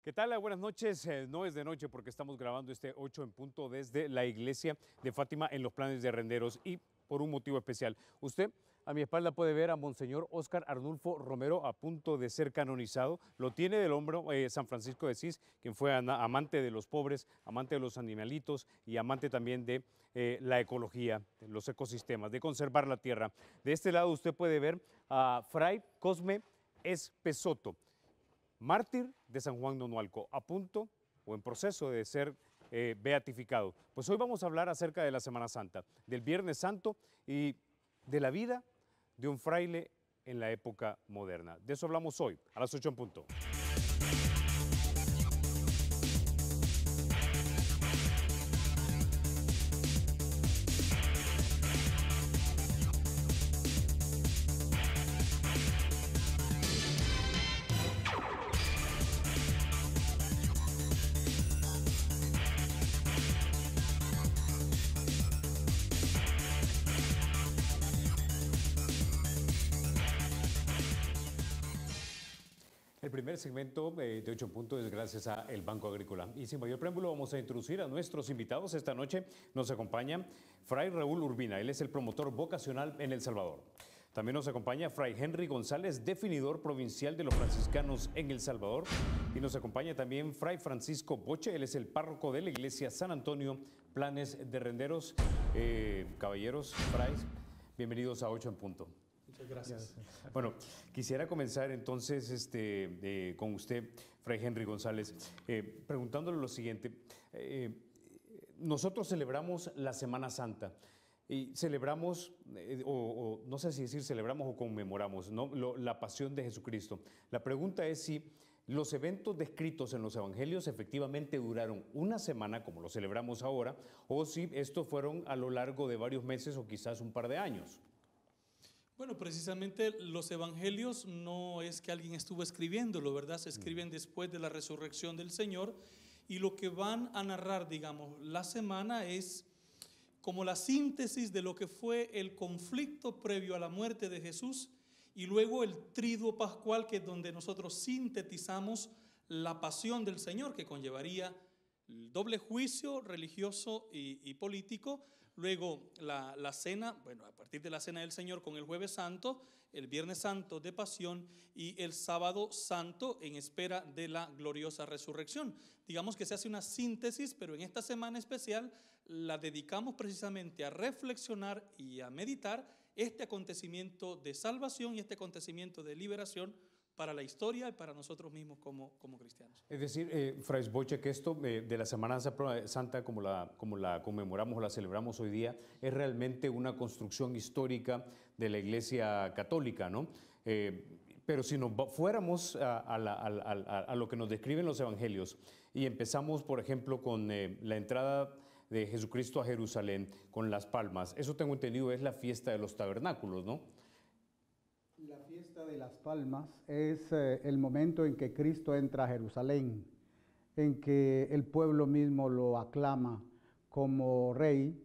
¿Qué tal? Buenas noches. No es de noche porque estamos grabando este 8 en punto desde la iglesia de Fátima en los Planes de Renderos y por un motivo especial. Usted a mi espalda puede ver a Monseñor Óscar Arnulfo Romero a punto de ser canonizado. Lo tiene del hombro San Francisco de Asís, quien fue amante de los pobres, amante de los animalitos y amante también de la ecología, de los ecosistemas, de conservar la tierra. De este lado usted puede ver a Fray Cosme Espesoto, mártir de San Juan Nonualco, a punto o en proceso de ser beatificado. Pues hoy vamos a hablar acerca de la Semana Santa, del Viernes Santo y de la vida de un fraile en la época moderna. De eso hablamos hoy, a las 8 en punto. El primer segmento de 8 puntos es gracias a El Banco Agrícola. Y sin mayor preámbulo vamos a introducir a nuestros invitados. Esta noche nos acompaña Fray Raúl Urbina, él es el promotor vocacional en El Salvador. También nos acompaña Fray Henry González, definidor provincial de los franciscanos en El Salvador. Y nos acompaña también Fray Francisco Boche, él es el párroco de la iglesia San Antonio, Planes de Renderos. Caballeros, frays, bienvenidos a 8 en punto. Muchas gracias. Bueno, quisiera comenzar entonces con usted, Fray Henry González, preguntándole lo siguiente. Nosotros celebramos la Semana Santa y celebramos, o no sé si decir celebramos o conmemoramos, ¿no? La pasión de Jesucristo. La pregunta es si los eventos descritos en los evangelios efectivamente duraron una semana, como lo celebramos ahora, o si estos fueron a lo largo de varios meses o quizás un par de años. Bueno, precisamente los evangelios no es que alguien estuvo escribiéndolo, ¿verdad? Se escriben después de la resurrección del Señor y lo que van a narrar, digamos, la semana es como la síntesis de lo que fue el conflicto previo a la muerte de Jesús y luego el triduo pascual, que es donde nosotros sintetizamos la pasión del Señor, que conllevaría el doble juicio religioso y político. Luego la cena, bueno, a partir de la cena del Señor con el Jueves Santo, el Viernes Santo de Pasión y el Sábado Santo en espera de la gloriosa resurrección. Digamos que se hace una síntesis, pero en esta semana especial la dedicamos precisamente a reflexionar y a meditar este acontecimiento de salvación y este acontecimiento de liberación para la historia y para nosotros mismos como cristianos. Es decir, Fray Boche, que esto de la Semana Santa, como la conmemoramos o la celebramos hoy día, es realmente una construcción histórica de la Iglesia Católica, ¿no? Pero si nos fuéramos a lo que nos describen los evangelios y empezamos, por ejemplo, con la entrada de Jesucristo a Jerusalén, con las palmas, eso tengo entendido es la fiesta de los tabernáculos, ¿no? La fiesta de las palmas es el momento en que Cristo entra a Jerusalén, en que el pueblo mismo lo aclama como rey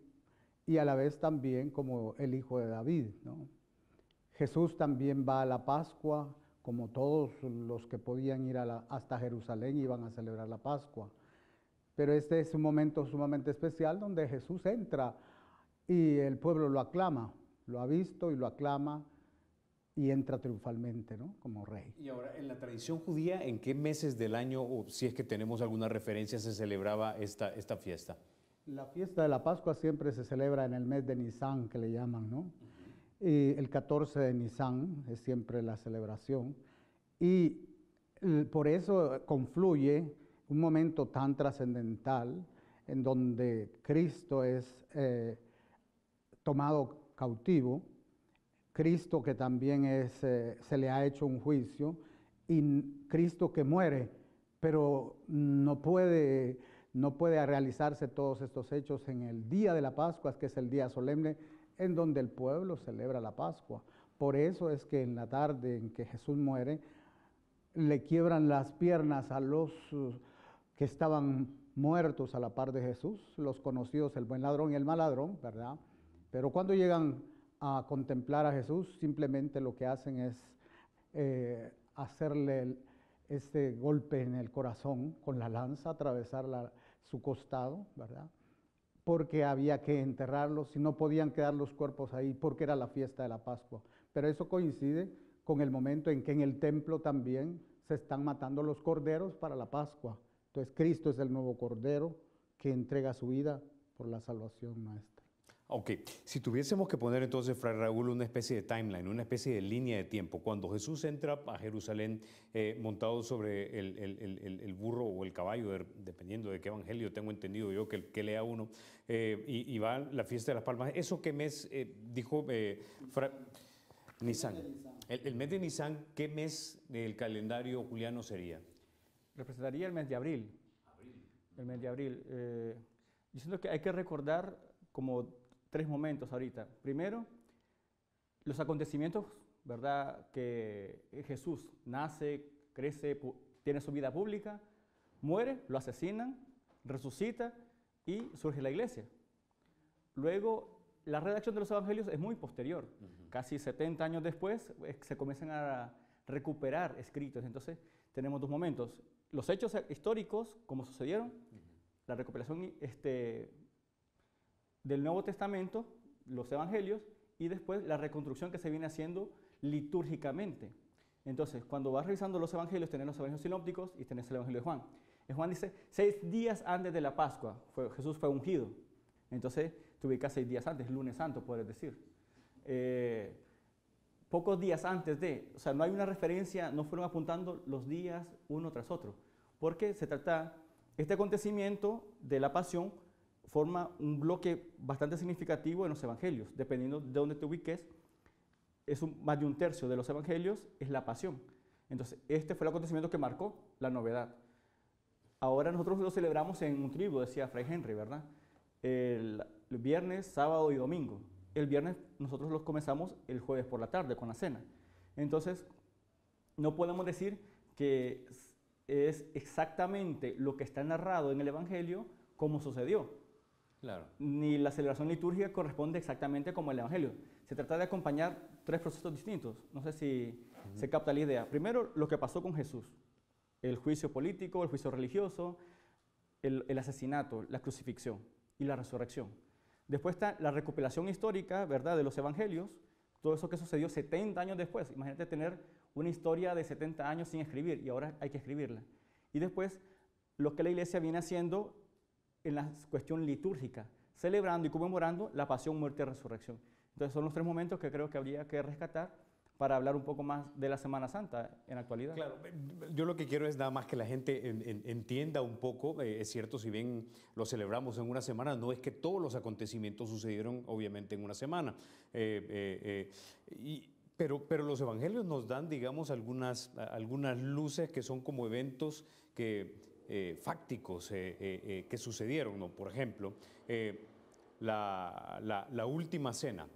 y a la vez también como el hijo de David, ¿no? Jesús también va a la Pascua, como todos los que podían ir hasta Jerusalén iban a celebrar la Pascua. Pero este es un momento sumamente especial donde Jesús entra y el pueblo lo aclama, lo ha visto y lo aclama, y entra triunfalmente, ¿no? Como rey. Y ahora, en la tradición judía, ¿en qué meses del año, o si es que tenemos alguna referencia, se celebraba esta fiesta? La fiesta de la Pascua siempre se celebra en el mes de Nisan, que le llaman, ¿no? Y el 14 de Nisan es siempre la celebración. Y por eso confluye un momento tan trascendental en donde Cristo es tomado cautivo, Cristo que también se le ha hecho un juicio, y Cristo que muere, pero no puede realizarse todos estos hechos en el día de la Pascua, que es el día solemne en donde el pueblo celebra la Pascua. Por eso es que en la tarde en que Jesús muere, le quiebran las piernas a los que estaban muertos a la par de Jesús, los conocidos, el buen ladrón y el mal ladrón, ¿verdad? Pero cuando llegan a contemplar a Jesús, simplemente lo que hacen es hacerle este golpe en el corazón con la lanza, atravesar su costado, ¿verdad? Porque había que enterrarlos y no podían quedar los cuerpos ahí porque era la fiesta de la Pascua. Pero eso coincide con el momento en que en el templo también se están matando los corderos para la Pascua. Entonces Cristo es el nuevo cordero que entrega su vida por la salvación nuestra. Ok, si tuviésemos que poner entonces, Fray Raúl, una especie de timeline, una especie de línea de tiempo, cuando Jesús entra a Jerusalén montado sobre el burro o el caballo, dependiendo de qué evangelio tengo entendido yo que lea uno, y va a la fiesta de las palmas, ¿eso qué mes dijo Nisan? El mes de Nisan, ¿qué mes del calendario juliano sería? Representaría el mes de abril. El mes de abril. Yo siento que hay que recordar como 3 momentos ahorita. Primero, los acontecimientos, ¿verdad? Que Jesús nace, crece, tiene su vida pública, muere, lo asesinan, resucita y surge la iglesia. Luego, la redacción de los evangelios es muy posterior. Casi 70 años después se comienzan a recuperar escritos. Entonces, tenemos 2 momentos. Los hechos históricos, como sucedieron, la recopilación del Nuevo Testamento, los evangelios, y después la reconstrucción que se viene haciendo litúrgicamente. Entonces, cuando vas revisando los evangelios, tenés los evangelios sinópticos y tenés el evangelio de Juan. En Juan dice, 6 días antes de la Pascua, Jesús fue ungido. Entonces, te ubicas 6 días antes, lunes santo, puedes decir. Pocos días antes de, o sea, no hay una referencia, no fueron apuntando los días uno tras otro, porque se trata, este acontecimiento de la pasión forma un bloque bastante significativo en los evangelios, dependiendo de dónde te ubiques, más de 1/3 de los evangelios es la pasión. Entonces, este fue el acontecimiento que marcó la novedad. Ahora nosotros lo celebramos en un triduo, decía Fray Henry, ¿verdad? El viernes, sábado y domingo. El viernes nosotros los comenzamos el jueves por la tarde con la cena. Entonces, no podemos decir que es exactamente lo que está narrado en el evangelio como sucedió. Claro. Ni la celebración litúrgica corresponde exactamente como el evangelio. Se trata de acompañar 3 procesos distintos. No sé si se capta la idea. Primero, lo que pasó con Jesús. El juicio político, el juicio religioso, el asesinato, la crucifixión y la resurrección. Después está la recopilación histórica, ¿verdad?, de los evangelios, todo eso que sucedió 70 años después. Imagínate tener una historia de 70 años sin escribir y ahora hay que escribirla. Y después, lo que la iglesia viene haciendo en la cuestión litúrgica, celebrando y conmemorando la pasión, muerte y resurrección. Entonces son los 3 momentos que creo que habría que rescatar para hablar un poco más de la Semana Santa en la actualidad. Claro, yo lo que quiero es nada más que la gente entienda un poco, es cierto, si bien lo celebramos en una semana, no es que todos los acontecimientos sucedieron obviamente en una semana, pero los evangelios nos dan, digamos, algunas luces que son como eventos fácticos que sucedieron, ¿no? Por ejemplo, la última cena.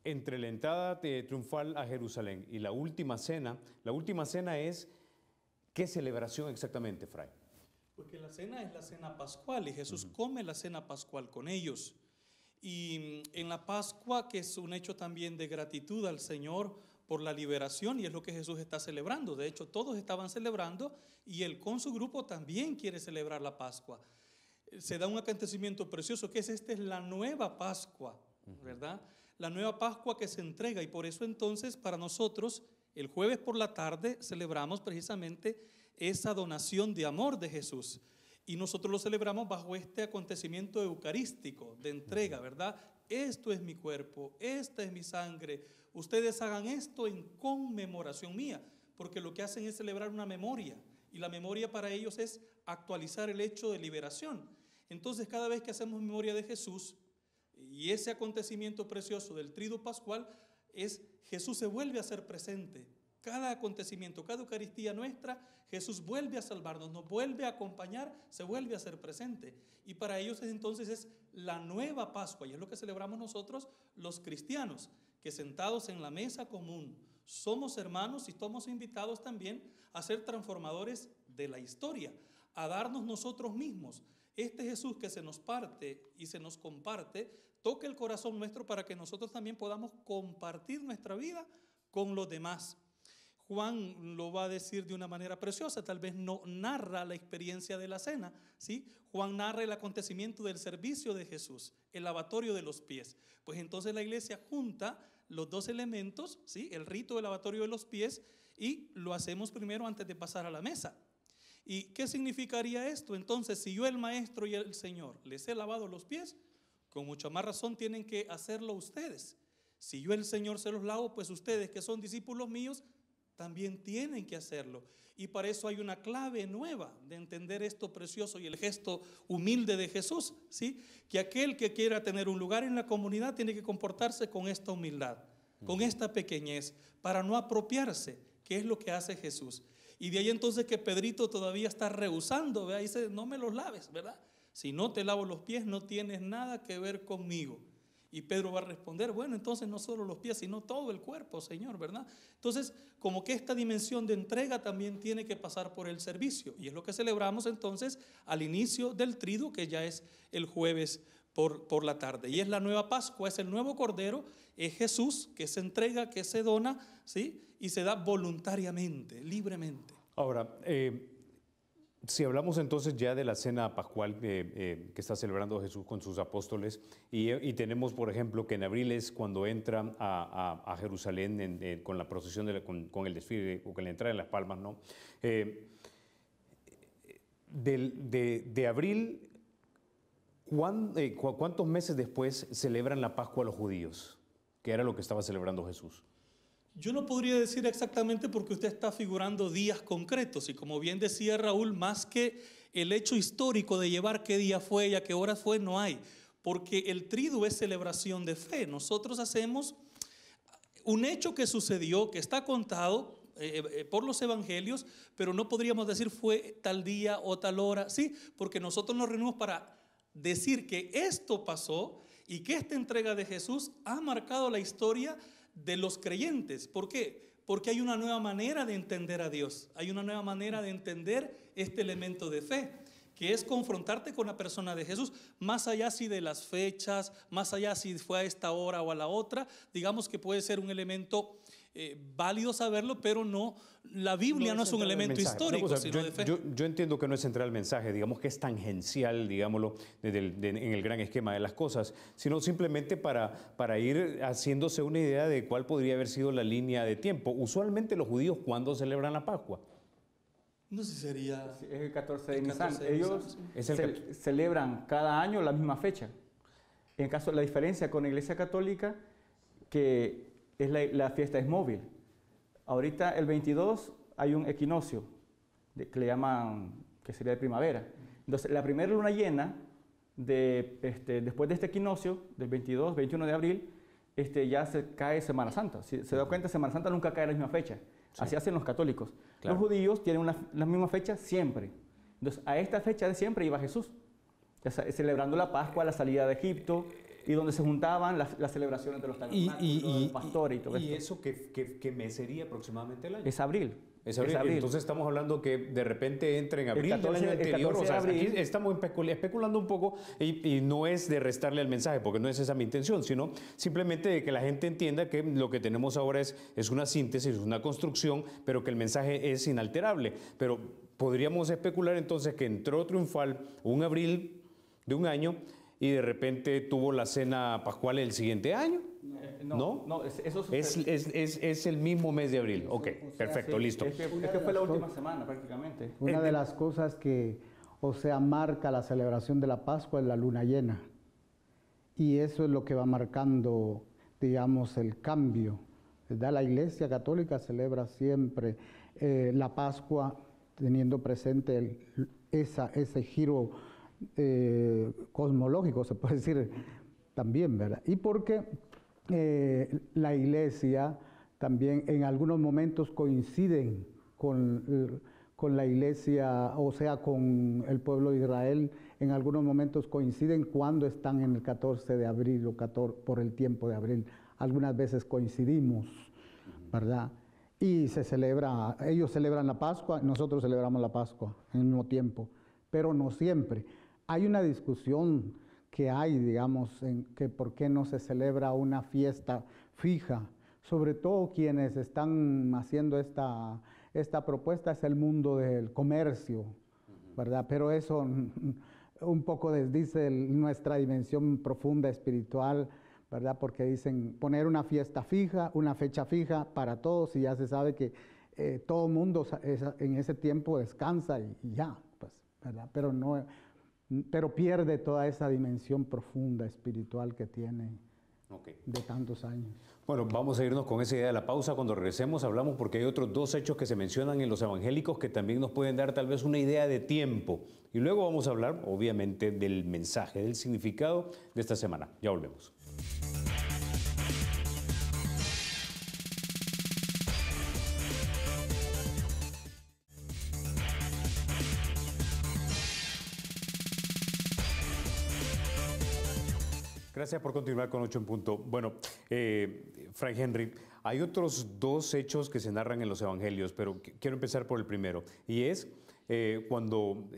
Entre la entrada triunfal a Jerusalén y la última cena es, ¿qué celebración exactamente, Fray? Porque la cena es la cena pascual y Jesús come la cena pascual con ellos. Y en la Pascua, que es un hecho también de gratitud al Señor por la liberación, y es lo que Jesús está celebrando. De hecho, todos estaban celebrando y él con su grupo también quiere celebrar la Pascua. Se da un acontecimiento precioso que esta es la nueva Pascua, ¿verdad? La nueva Pascua que se entrega, y por eso entonces para nosotros el jueves por la tarde celebramos precisamente esa donación de amor de Jesús, y nosotros lo celebramos bajo este acontecimiento eucarístico de entrega, ¿verdad? Esto es mi cuerpo, esta es mi sangre, ustedes hagan esto en conmemoración mía, porque lo que hacen es celebrar una memoria, y la memoria para ellos es actualizar el hecho de liberación. Entonces cada vez que hacemos memoria de Jesús, y ese acontecimiento precioso del triduo pascual, Jesús se vuelve a hacer presente. Cada acontecimiento, cada Eucaristía nuestra, Jesús vuelve a salvarnos, nos vuelve a acompañar, se vuelve a hacer presente. Y para ellos entonces es la nueva Pascua, y es lo que celebramos nosotros los cristianos, que sentados en la mesa común somos hermanos y somos invitados también a ser transformadores de la historia, a darnos nosotros mismos. Este Jesús que se nos parte y se nos comparte, toca el corazón nuestro para que nosotros también podamos compartir nuestra vida con los demás. Juan lo va a decir de una manera preciosa, tal vez no narra la experiencia de la cena, ¿sí? Juan narra el acontecimiento del servicio de Jesús, el lavatorio de los pies. Pues entonces la iglesia junta los dos elementos, ¿sí? El rito del lavatorio de los pies, y lo hacemos primero antes de pasar a la mesa. ¿Y qué significaría esto? Entonces, si yo, el maestro y el Señor, les he lavado los pies, con mucha más razón tienen que hacerlo ustedes. Si yo, el Señor, se los lavo, pues ustedes, que son discípulos míos, también tienen que hacerlo. Y para eso hay una clave nueva de entender esto precioso y el gesto humilde de Jesús, ¿sí? Que aquel que quiera tener un lugar en la comunidad tiene que comportarse con esta humildad, con esta pequeñez, para no apropiarse, que es lo que hace Jesús. Y de ahí entonces que Pedrito todavía está rehusando, ¿verdad? Dice, no me los laves, ¿verdad? Si no te lavo los pies, no tienes nada que ver conmigo. Y Pedro va a responder, bueno, entonces no solo los pies, sino todo el cuerpo, Señor, ¿verdad? Entonces, como que esta dimensión de entrega también tiene que pasar por el servicio. Y es lo que celebramos entonces al inicio del triduo, que ya es el jueves por la tarde. Y es la nueva Pascua, es el nuevo Cordero, es Jesús que se entrega, que se dona, ¿sí? Y se da voluntariamente, libremente. Ahora, si hablamos entonces ya de la cena pascual que está celebrando Jesús con sus apóstoles, y tenemos, por ejemplo, que en abril es cuando entra a Jerusalén con la procesión, con el desfile, o con la entrada en las palmas, ¿no? De abril, ¿cuántos meses después celebran la Pascua los judíos? Que era lo que estaba celebrando Jesús. Yo no podría decir exactamente porque usted está figurando días concretos y como bien decía Raúl, más que el hecho histórico de llevar qué día fue y a qué hora fue, no hay. Porque el triduo es celebración de fe. Nosotros hacemos un hecho que sucedió, que está contado por los evangelios, pero no podríamos decir fue tal día o tal hora, sí, porque nosotros nos reunimos para decir que esto pasó y que esta entrega de Jesús ha marcado la historia de los creyentes. ¿Por qué? Porque hay una nueva manera de entender a Dios, hay una nueva manera de entender este elemento de fe, que es confrontarte con la persona de Jesús, más allá si de las fechas, más allá si fue a esta hora o a la otra, digamos que puede ser un elemento válido saberlo, pero no, la Biblia no es un elemento histórico, sino de fe. Yo entiendo que no es central el mensaje, digamos que es tangencial, digámoslo, en el gran esquema de las cosas, sino simplemente para ir haciéndose una idea de cuál podría haber sido la línea de tiempo. Usualmente los judíos, ¿cuándo celebran la Pascua? No sé si sería... Es el 14 de Nisan. Ellos Es celebran cada año la misma fecha. En caso de la diferencia con la Iglesia Católica, que la fiesta es móvil. Ahorita el 22 hay un equinoccio que le llaman, que sería de primavera. Entonces la primera luna llena después de este equinoccio del 22, 21 de abril, ya se cae Semana Santa. Si se da cuenta, Semana Santa nunca cae en la misma fecha. Sí. Así hacen los católicos. Claro. Los judíos tienen la misma fecha siempre. Entonces a esta fecha de siempre iba Jesús, celebrando la Pascua, la salida de Egipto, y donde se juntaban las celebraciones de los tabernáculos, los pastores y todo eso. ¿Y eso qué mes sería aproximadamente el año? Es abril. Es abril. Entonces estamos hablando que de repente entra en abril del año anterior. O sea, aquí estamos especulando un poco y no es de restarle al mensaje, porque no es esa mi intención, sino simplemente de que la gente entienda que lo que tenemos ahora es una síntesis, una construcción, pero que el mensaje es inalterable. Pero podríamos especular entonces que entró triunfal un abril de un año y de repente tuvo la cena pascual el siguiente año. No, eso es el mismo mes de abril. Ok, perfecto, listo. Es que fue la última semana prácticamente. Una de las cosas que, marca la celebración de la Pascua es la luna llena. Y eso es lo que va marcando, digamos, el cambio, ¿verdad? La Iglesia Católica celebra siempre la Pascua teniendo presente ese giro cosmológico, se puede decir también, ¿verdad? Y porque la Iglesia también en algunos momentos coinciden con la Iglesia, con el pueblo de Israel, en algunos momentos coinciden cuando están en el 14 de abril o por el tiempo de abril. Algunas veces coincidimos, ¿verdad? Y ellos celebran la Pascua, nosotros celebramos la Pascua en el mismo tiempo, pero no siempre. Hay una discusión que hay, digamos, en que por qué no se celebra una fiesta fija sobre todo quienes están haciendo esta propuesta, es el mundo del comercio, ¿verdad? Pero eso un poco desdice nuestra dimensión profunda espiritual, ¿verdad? Porque dicen poner una fiesta fija, una fecha fija para todos, y ya se sabe que todo mundo en ese tiempo descansa y ya, pues, ¿verdad? Pero pierde toda esa dimensión profunda espiritual que tiene de tantos años. Bueno, vamos a irnos con esa idea de la pausa. Cuando regresemos hablamos, porque hay otros dos hechos que se mencionan en los evangélicos que también nos pueden dar tal vez una idea de tiempo. Y luego vamos a hablar, obviamente, del mensaje, del significado de esta semana. Ya volvemos. Gracias por continuar con 8 en punto. Bueno, Fray Henry, hay otros dos hechos que se narran en los evangelios, pero quiero empezar por el primero. Y es cuando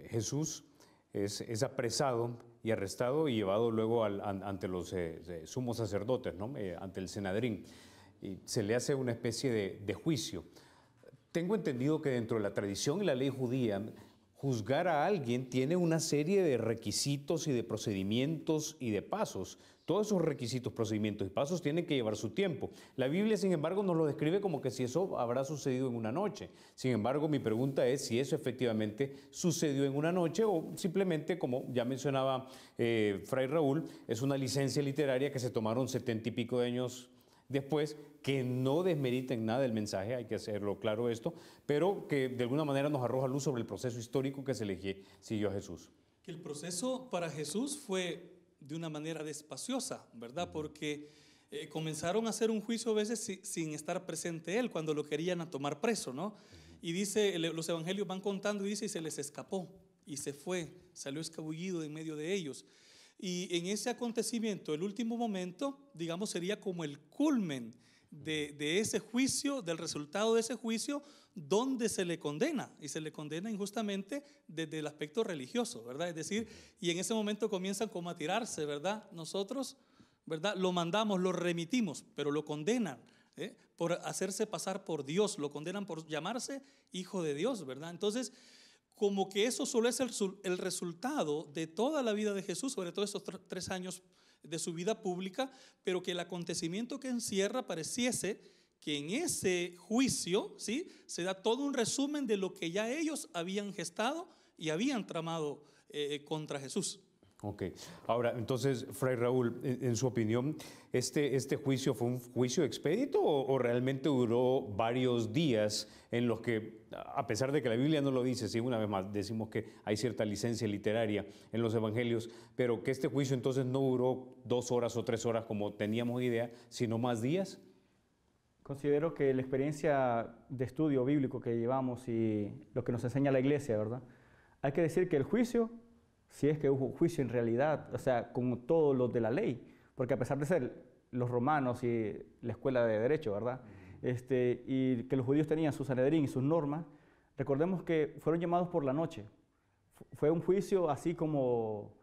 Jesús es apresado y arrestado y llevado luego ante los sumos sacerdotes, ¿no? Ante el Sanedrín. Y se le hace una especie de juicio. Tengo entendido que dentro de la tradición y la ley judía, juzgar a alguien tiene una serie de requisitos y de procedimientos y de pasos. Todos esos requisitos, procedimientos y pasos tienen que llevar su tiempo. La Biblia, sin embargo, nos lo describe como que si eso habrá sucedido en una noche. Sin embargo, mi pregunta es si eso efectivamente sucedió en una noche o simplemente, como ya mencionaba Fray Raúl, es una licencia literaria que se tomaron 70 y pico de años después, que no desmeriten nada del mensaje, hay que hacerlo claro esto, pero que de alguna manera nos arroja luz sobre el proceso histórico que se le siguió a Jesús. Que el proceso para Jesús fue de una manera despaciosa, ¿verdad? Porque comenzaron a hacer un juicio a veces sin estar presente él, cuando lo querían tomar preso, ¿no? Y dice, los evangelios van contando y dice, y se les escapó, y se fue, salió escabullido en medio de ellos. Y en ese acontecimiento, el último momento, digamos, sería como el culmen de ese juicio, del resultado de ese juicio, donde se le condena, y se le condena injustamente desde el aspecto religioso, ¿verdad? Es decir, y en ese momento comienzan como a tirarse, ¿verdad? Nosotros, ¿verdad? Lo mandamos, lo remitimos, pero lo condenan, por hacerse pasar por Dios, lo condenan por llamarse hijo de Dios, ¿verdad? Entonces, como que eso solo es el resultado de toda la vida de Jesús, sobre todo esos 3 años de su vida pública, pero que el acontecimiento que encierra pareciese que en ese juicio, ¿sí?, se da todo un resumen de lo que ya ellos habían gestado y habían tramado contra Jesús. Ok, ahora entonces, Fray Raúl, en su opinión, ¿este juicio fue un juicio expedito o realmente duró varios días en los que, a pesar de que la Biblia no lo dice, sí, una vez más decimos que hay cierta licencia literaria en los evangelios, pero que este juicio entonces no duró 2 horas o 3 horas como teníamos idea, sino más días? Considero que la experiencia de estudio bíblico que llevamos y lo que nos enseña la iglesia, ¿verdad? Hay que decir que el juicio, si es que hubo juicio en realidad, o sea, como todos los de la ley, porque a pesar de ser los romanos y la escuela de derecho, ¿verdad? Y que los judíos tenían su Sanedrín y sus normas, recordemos que fueron llamados por la noche. Fue un juicio así como,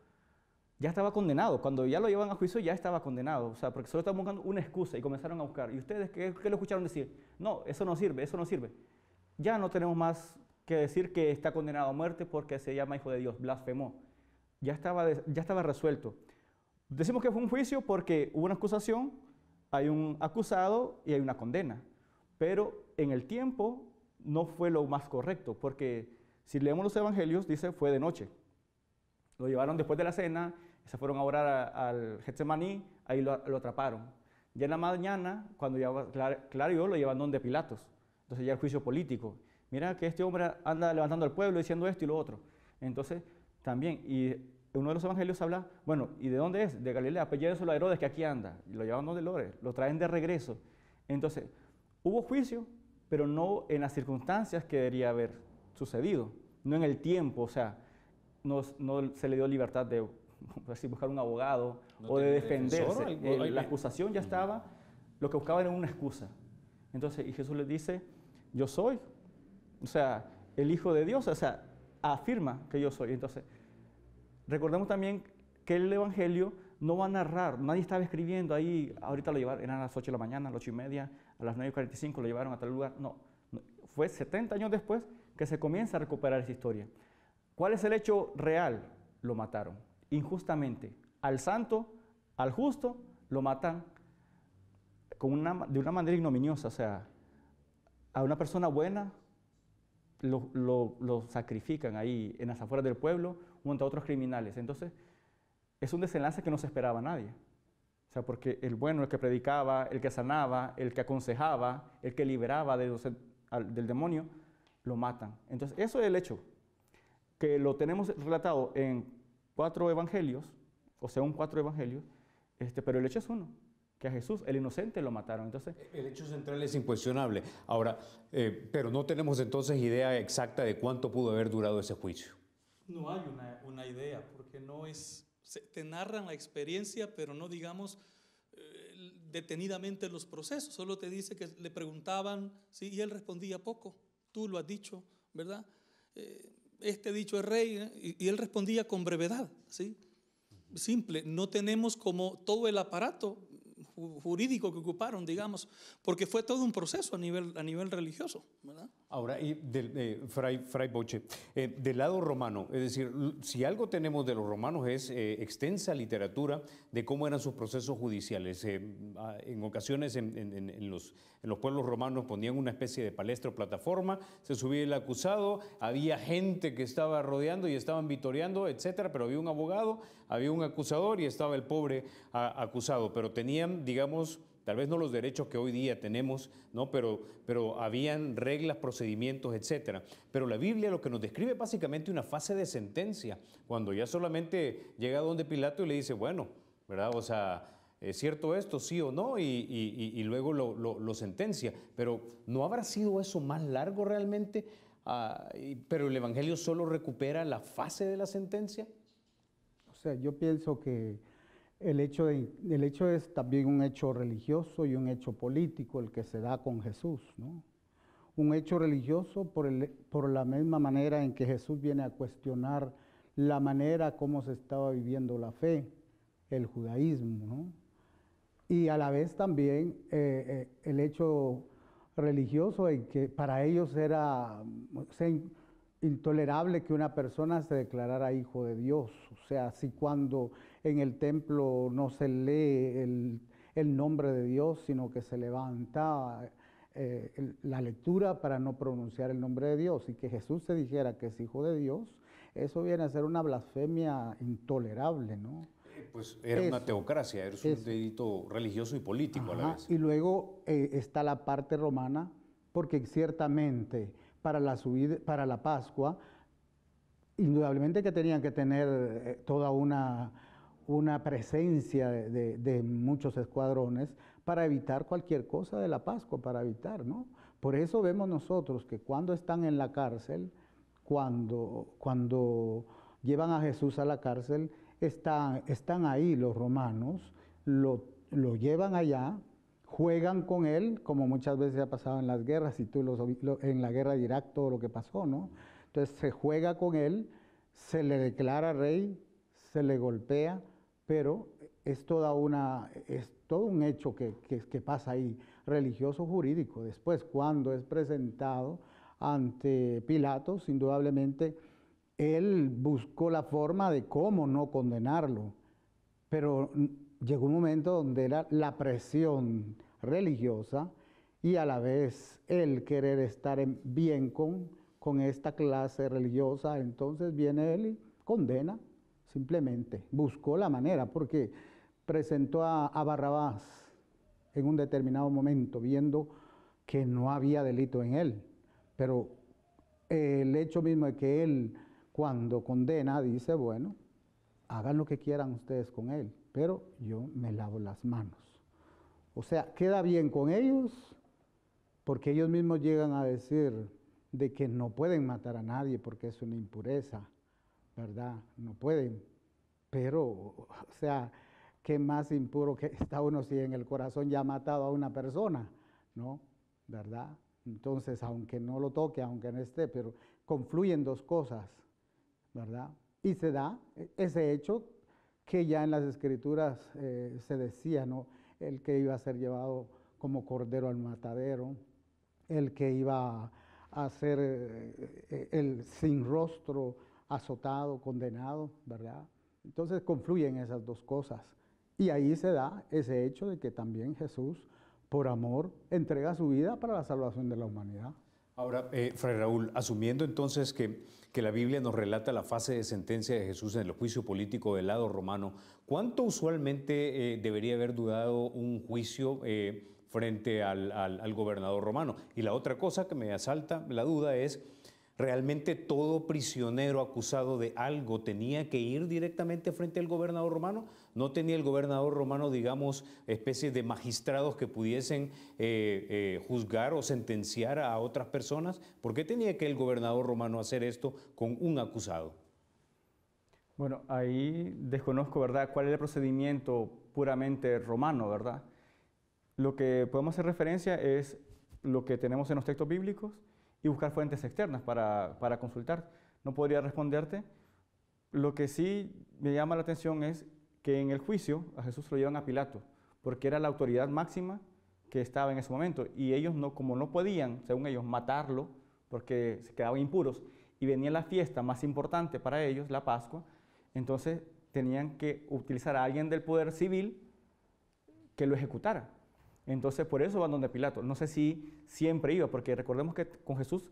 ya estaba condenado, cuando ya lo llevan a juicio ya estaba condenado, o sea, porque solo estaban buscando una excusa y comenzaron a buscar. ¿Y ustedes qué lo escucharon decir? No, eso no sirve, eso no sirve. Ya no tenemos más que decir que está condenado a muerte porque se llama hijo de Dios, blasfemó. Ya estaba resuelto. Decimos que fue un juicio porque hubo una acusación, hay un acusado y hay una condena. Pero en el tiempo no fue lo más correcto, porque si leemos los evangelios, dice fue de noche. Lo llevaron después de la cena, se fueron a orar al Getsemaní, ahí lo atraparon. Ya en la mañana, cuando ya claro, lo llevan donde Pilatos. Entonces ya el juicio político. Mira que este hombre anda levantando al pueblo diciendo esto y lo otro. Entonces, también, y uno de los evangelios habla, bueno, ¿y de dónde es? De Galilea, pues llévenselo a Herodes que aquí anda. Y lo llevan donde Herodes, lo traen de regreso. Entonces, hubo juicio, pero no en las circunstancias que debería haber sucedido, no en el tiempo, o sea, no se le dio libertad de buscar un abogado o de defenderse. La acusación ya estaba, lo que buscaban era una excusa. Entonces, y Jesús les dice, yo soy, o sea, el Hijo de Dios, o sea, afirma que yo soy. Entonces, recordemos también que el Evangelio no va a narrar, nadie estaba escribiendo ahí, ahorita lo llevaron, eran a las 8 de la mañana, a las 8:30, a las 9:45 lo llevaron a tal lugar. No, fue 70 años después que se comienza a recuperar esa historia. ¿Cuál es el hecho real? Lo mataron, injustamente. Al santo, al justo, lo matan de una manera ignominiosa, o sea, a una persona buena lo sacrifican ahí en las afueras del pueblo junto a otros criminales. Entonces, es un desenlace que no se esperaba nadie. O sea, porque el bueno, el que predicaba, el que sanaba, el que aconsejaba, el que liberaba del demonio, lo matan. Entonces, eso es el hecho, que lo tenemos relatado en 4 evangelios, o según 4 evangelios, pero el hecho es uno, que a Jesús, el inocente, lo mataron. Entonces, el hecho central es incuestionable. Ahora, pero no tenemos entonces idea exacta de cuánto pudo haber durado ese juicio. No hay una idea, porque no es, te narran la experiencia, pero no digamos detenidamente los procesos, solo te dice que le preguntaban, ¿sí? Y él respondía poco, tú lo has dicho, ¿verdad? Este dicho es rey, y él respondía con brevedad, ¿sí? Simple, no tenemos como todo el aparato jurídico que ocuparon, digamos, porque fue todo un proceso a nivel religioso, ¿verdad? Ahora, y Fray Boche, del lado romano, es decir, si algo tenemos de los romanos es extensa literatura de cómo eran sus procesos judiciales. En ocasiones en los pueblos romanos ponían una especie de palestra o plataforma, se subía el acusado, había gente que estaba rodeando y estaban vitoreando, etcétera, pero había un abogado, había un acusador y estaba el pobre acusado, pero tenían, digamos, tal vez no los derechos que hoy día tenemos, ¿no? Pero habían reglas, procedimientos, etcétera. Pero la Biblia lo que nos describe es básicamente una fase de sentencia, cuando ya solamente llega donde Pilato y le dice, bueno, ¿verdad? O sea, ¿es cierto esto, sí o no? Y luego lo sentencia. Pero ¿no habrá sido eso más largo realmente? Pero el Evangelio solo recupera la fase de la sentencia. O sea, yo pienso que el hecho es también un hecho religioso y un hecho político el que se da con Jesús, ¿no? Un hecho religioso por la misma manera en que Jesús viene a cuestionar la manera como se estaba viviendo la fe, el judaísmo, ¿no? Y a la vez también el hecho religioso en que para ellos era intolerable que una persona se declarara hijo de Dios. O sea, si cuando en el templo no se lee el nombre de Dios, sino que se levanta la lectura para no pronunciar el nombre de Dios, y que Jesús se dijera que es hijo de Dios, eso viene a ser una blasfemia intolerable, ¿no? Pues era una teocracia, era un delito religioso y político. Ajá. A la vez. Y luego está la parte romana, porque ciertamente para la Pascua, indudablemente que tenían que tener toda una presencia de muchos escuadrones para evitar cualquier cosa de la Pascua, para evitar, ¿no? Por eso vemos nosotros que cuando están en la cárcel, cuando llevan a Jesús a la cárcel, están ahí los romanos, lo llevan allá, juegan con él, como muchas veces ha pasado en las guerras, y en la guerra de Irak todo lo que pasó, ¿no? Entonces se juega con él, se le declara rey, se le golpea, pero es todo un hecho que pasa ahí, religioso, jurídico. Después, cuando es presentado ante Pilatos, indudablemente, él buscó la forma de cómo no condenarlo, pero llegó un momento donde era la presión religiosa y a la vez el querer estar bien con esta clase religiosa, entonces viene él y condena, simplemente. Buscó la manera, porque presentó a Barrabás en un determinado momento, viendo que no había delito en él, pero el hecho mismo de que él, cuando condena, dice, bueno, hagan lo que quieran ustedes con él, pero yo me lavo las manos. O sea, queda bien con ellos, porque ellos mismos llegan a decir de que no pueden matar a nadie porque es una impureza, ¿verdad? No pueden. Pero, o sea, ¿qué más impuro que está uno si en el corazón ya ha matado a una persona? ¿No? ¿Verdad? Entonces, aunque no lo toque, aunque no esté, pero confluyen dos cosas, ¿verdad? Y se da ese hecho que ya en las Escrituras se decía, ¿no? El que iba a ser llevado como cordero al matadero, el que iba a ser el sin rostro, azotado, condenado, ¿verdad? Entonces confluyen esas dos cosas. Y ahí se da ese hecho de que también Jesús, por amor, entrega su vida para la salvación de la humanidad. Ahora, Fray Raúl, asumiendo entonces que la Biblia nos relata la fase de sentencia de Jesús en el juicio político del lado romano, ¿cuánto usualmente debería haber durado un juicio frente al gobernador romano? Y la otra cosa que me asalta la duda es, ¿realmente todo prisionero acusado de algo tenía que ir directamente frente al gobernador romano? ¿No tenía el gobernador romano, digamos, especies de magistrados que pudiesen juzgar o sentenciar a otras personas? ¿Por qué tenía que el gobernador romano hacer esto con un acusado? Bueno, ahí desconozco, ¿verdad?, cuál es el procedimiento puramente romano, ¿verdad? Lo que podemos hacer referencia es lo que tenemos en los textos bíblicos y buscar fuentes externas para consultar. No podría responderte. Lo que sí me llama la atención es que en el juicio a Jesús lo llevan a Pilato, porque era la autoridad máxima que estaba en ese momento. Y ellos, como no podían, según ellos, matarlo, porque se quedaban impuros, y venía la fiesta más importante para ellos, la Pascua, entonces tenían que utilizar a alguien del poder civil que lo ejecutara. Entonces, por eso van donde Pilato. No sé si siempre iba, porque recordemos que con Jesús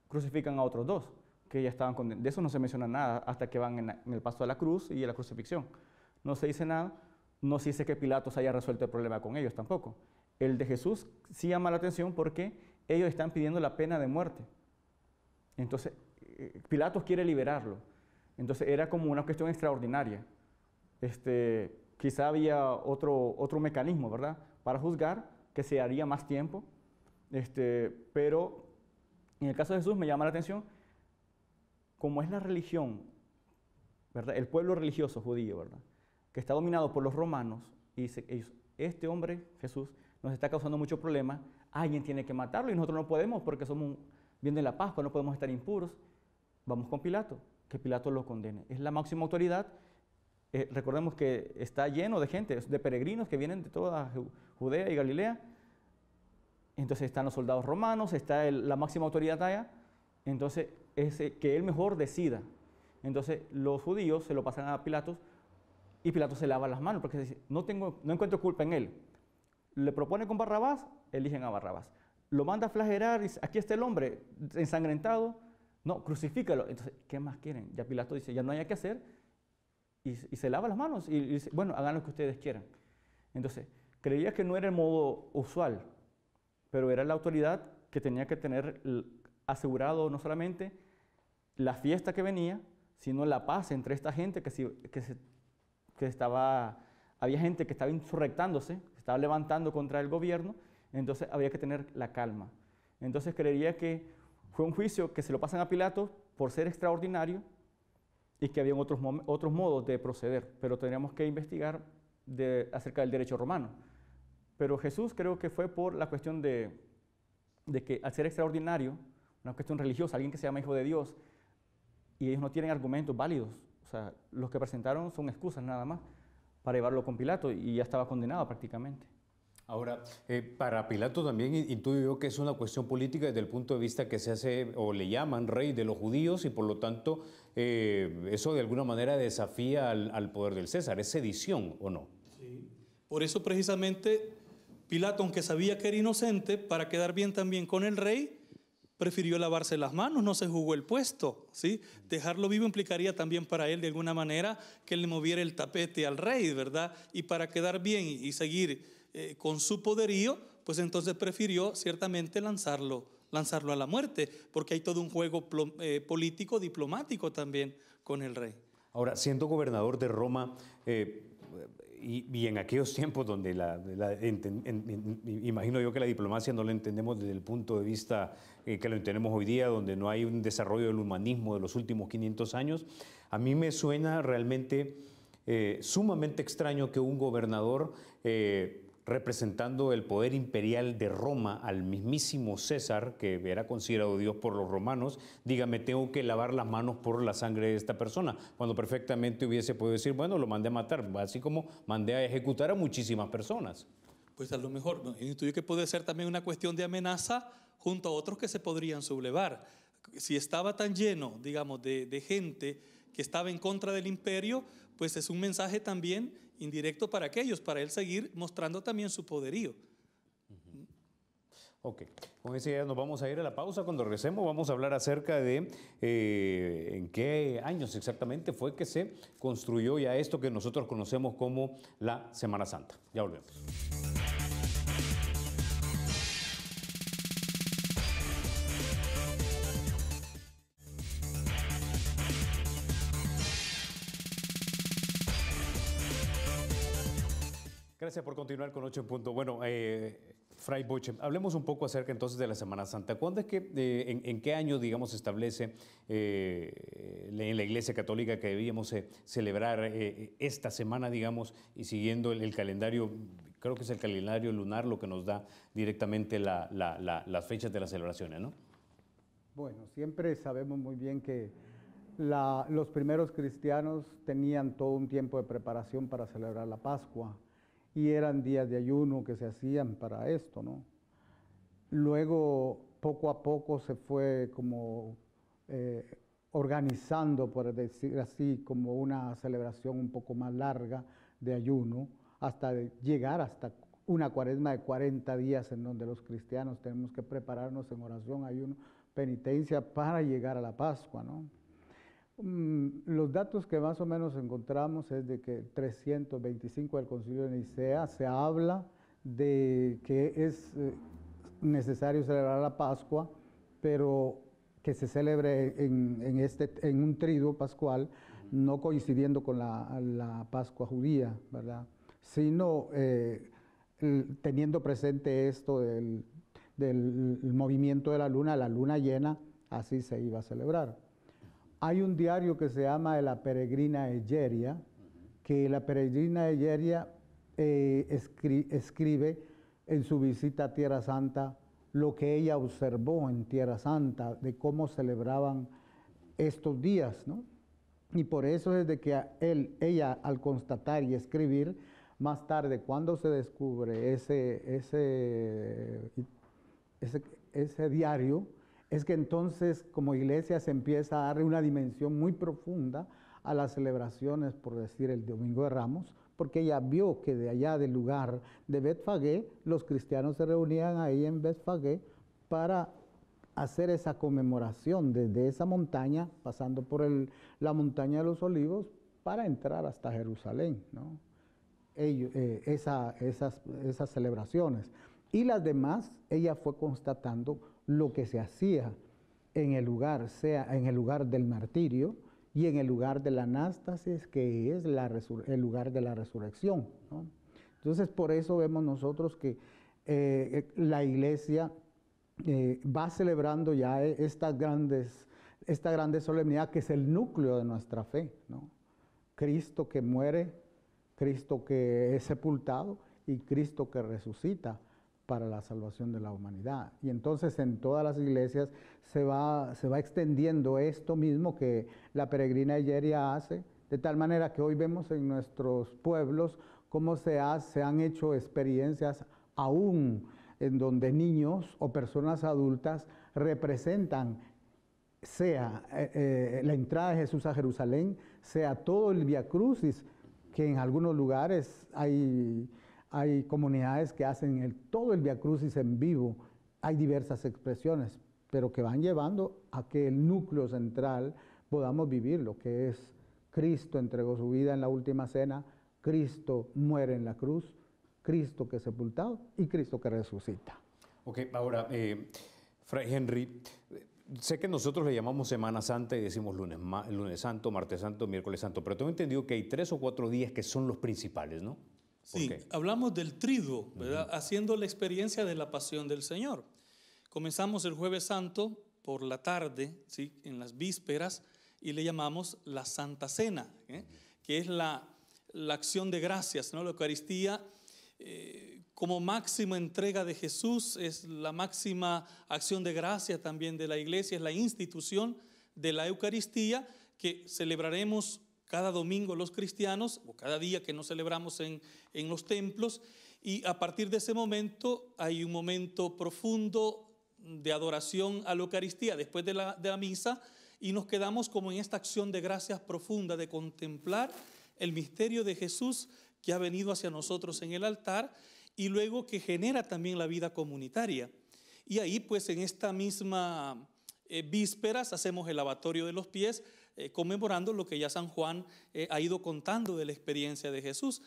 crucifican a otros dos, que ya estaban condenados. De eso no se menciona nada hasta que van en el paso de la cruz y a la crucifixión. No se dice nada, no se dice que Pilatos haya resuelto el problema con ellos tampoco. El de Jesús sí llama la atención porque ellos están pidiendo la pena de muerte. Entonces, Pilatos quiere liberarlo. Entonces, era como una cuestión extraordinaria. Quizá había otro mecanismo, ¿verdad?, para juzgar, que se haría más tiempo, pero en el caso de Jesús me llama la atención, como es la religión, ¿verdad?, el pueblo religioso judío, ¿verdad?, que está dominado por los romanos, y dice, este hombre, Jesús, nos está causando mucho problema, alguien tiene que matarlo y nosotros no podemos porque viene la Pascua, no podemos estar impuros, vamos con Pilato, que Pilato lo condene. Es la máxima autoridad. Recordemos que está lleno de gente, de peregrinos que vienen de toda Judea y Galilea. Entonces están los soldados romanos, está la máxima autoridad allá. Entonces es que él mejor decida. Entonces los judíos se lo pasan a Pilatos y Pilatos se lava las manos porque dice, no encuentro culpa en él. Le propone con Barrabás, eligen a Barrabás. Lo manda a flagelar, dice, aquí está el hombre ensangrentado, no, crucifícalo. Entonces, ¿qué más quieren? Ya Pilato dice, ya no hay que hacer. Y se lava las manos y dice, bueno, hagan lo que ustedes quieran. Entonces, creía que no era el modo usual, pero era la autoridad que tenía que tener asegurado no solamente la fiesta que venía, sino la paz entre esta gente había gente que estaba insurrectándose, que estaba levantando contra el gobierno, entonces había que tener la calma. Entonces creería que fue un juicio que se lo pasan a Pilato por ser extraordinario, y que había otros modos de proceder, pero tendríamos que investigar acerca del derecho romano. Pero Jesús creo que fue por la cuestión de que al ser extraordinario, una cuestión religiosa, alguien que se llama hijo de Dios, y ellos no tienen argumentos válidos, o sea, los que presentaron son excusas nada más para llevarlo con Pilato y ya estaba condenado prácticamente. Ahora, para Pilato también intuyo yo que es una cuestión política desde el punto de vista que se hace o le llaman rey de los judíos y por lo tanto eso de alguna manera desafía al poder del César. ¿Es sedición o no? Sí. Por eso precisamente Pilato, aunque sabía que era inocente, para quedar bien también con el rey, prefirió lavarse las manos, no se jugó el puesto, ¿sí? Dejarlo vivo implicaría también para él de alguna manera que le moviera el tapete al rey, ¿verdad? Y para quedar bien y seguir con su poderío, pues entonces prefirió ciertamente lanzarlo a la muerte, porque hay todo un juego político, diplomático también con el rey. Ahora, siendo gobernador de Roma, y en aquellos tiempos donde imagino yo que la diplomacia no la entendemos desde el punto de vista que lo entendemos hoy día, donde no hay un desarrollo del humanismo de los últimos 500 años, a mí me suena realmente sumamente extraño que un gobernador representando el poder imperial de Roma al mismísimo César, que era considerado Dios por los romanos, diga, me tengo que lavar las manos por la sangre de esta persona, cuando perfectamente hubiese podido decir, bueno, lo mandé a matar, así como mandé a ejecutar a muchísimas personas. Pues a lo mejor, intuyo que puede ser también una cuestión de amenaza junto a otros que se podrían sublevar. Si estaba tan lleno, digamos, de gente que estaba en contra del imperio, pues es un mensaje también indirecto para aquellos, para él seguir mostrando también su poderío. Ok, con esa idea nos vamos a ir a la pausa. Cuando regresemos vamos a hablar acerca de en qué años exactamente fue que se construyó ya esto que nosotros conocemos como la Semana Santa. Ya volvemos. Gracias por continuar con 8 en punto. Bueno, Fray Boche, hablemos un poco acerca entonces de la Semana Santa. ¿Cuándo es que, en qué año, digamos, se establece en la Iglesia Católica que debíamos celebrar esta semana, digamos, y siguiendo el calendario, creo que es el calendario lunar lo que nos da directamente las fechas de las celebraciones, ¿no? Bueno, siempre sabemos muy bien que los primeros cristianos tenían todo un tiempo de preparación para celebrar la Pascua. Y eran días de ayuno que se hacían para esto, ¿no? Luego, poco a poco se fue como organizando, por decir así, como una celebración un poco más larga de ayuno, hasta llegar hasta una cuaresma de 40 días en donde los cristianos tenemos que prepararnos en oración, ayuno, penitencia para llegar a la Pascua, ¿no? Los datos que más o menos encontramos es de que 325 del Concilio de Nicea se habla de que es necesario celebrar la Pascua, pero que se celebre en un triduo pascual, no coincidiendo con la Pascua judía, ¿verdad? Sino teniendo presente esto del movimiento de la luna llena, así se iba a celebrar. Hay un diario que se llama La Peregrina Egeria, que la Peregrina Egeria escribe en su visita a Tierra Santa lo que ella observó en Tierra Santa, de cómo celebraban estos días, ¿no? Y por eso es de que ella al constatar y escribir, más tarde cuando se descubre ese diario, es que entonces como iglesia se empieza a darle una dimensión muy profunda a las celebraciones, por decir el Domingo de Ramos, porque ella vio que de allá del lugar de Betfagé, los cristianos se reunían ahí en Betfagé para hacer esa conmemoración desde esa montaña, pasando por la montaña de los Olivos, para entrar hasta Jerusalén, ¿no? Esas celebraciones. Y las demás, ella fue constatando lo que se hacía en el lugar, sea en el lugar del martirio y en el lugar de la anástasis, que es el lugar de la resurrección, ¿no? Entonces, por eso vemos nosotros que la iglesia va celebrando ya esta grande solemnidad que es el núcleo de nuestra fe, ¿no? Cristo que muere, Cristo que es sepultado y Cristo que resucita para la salvación de la humanidad. Y entonces en todas las iglesias se va extendiendo esto mismo que la Peregrina Egeria hace, de tal manera que hoy vemos en nuestros pueblos cómo se han hecho experiencias aún en donde niños o personas adultas representan, sea la entrada de Jesús a Jerusalén, sea todo el Vía Crucis, que en algunos lugares hay comunidades que hacen todo el Vía Crucis en vivo. Hay diversas expresiones, pero que van llevando a que el núcleo central podamos vivir lo que es Cristo entregó su vida en la última cena, Cristo muere en la cruz, Cristo que es sepultado y Cristo que resucita. Ok, ahora, Fray Henry, sé que nosotros le llamamos Semana Santa y decimos lunes Santo, martes Santo, miércoles Santo, pero tengo entendido que hay 3 o 4 días que son los principales, ¿no? Sí, hablamos del triduo, ¿verdad? Haciendo la experiencia de la pasión del Señor. Comenzamos el Jueves Santo por la tarde, ¿sí? En las vísperas, y le llamamos la Santa Cena, que es la acción de gracias, ¿no? La Eucaristía como máxima entrega de Jesús, es la máxima acción de gracia también de la iglesia, es la institución de la Eucaristía que celebraremos cada domingo los cristianos, o cada día que nos celebramos en los templos, y a partir de ese momento hay un momento profundo de adoración a la Eucaristía después de la misa, y nos quedamos como en esta acción de gracias profunda de contemplar el misterio de Jesús que ha venido hacia nosotros en el altar y luego que genera también la vida comunitaria. Y ahí pues en esta misma vísperas hacemos el lavatorio de los pies, conmemorando lo que ya San Juan ha ido contando de la experiencia de Jesús.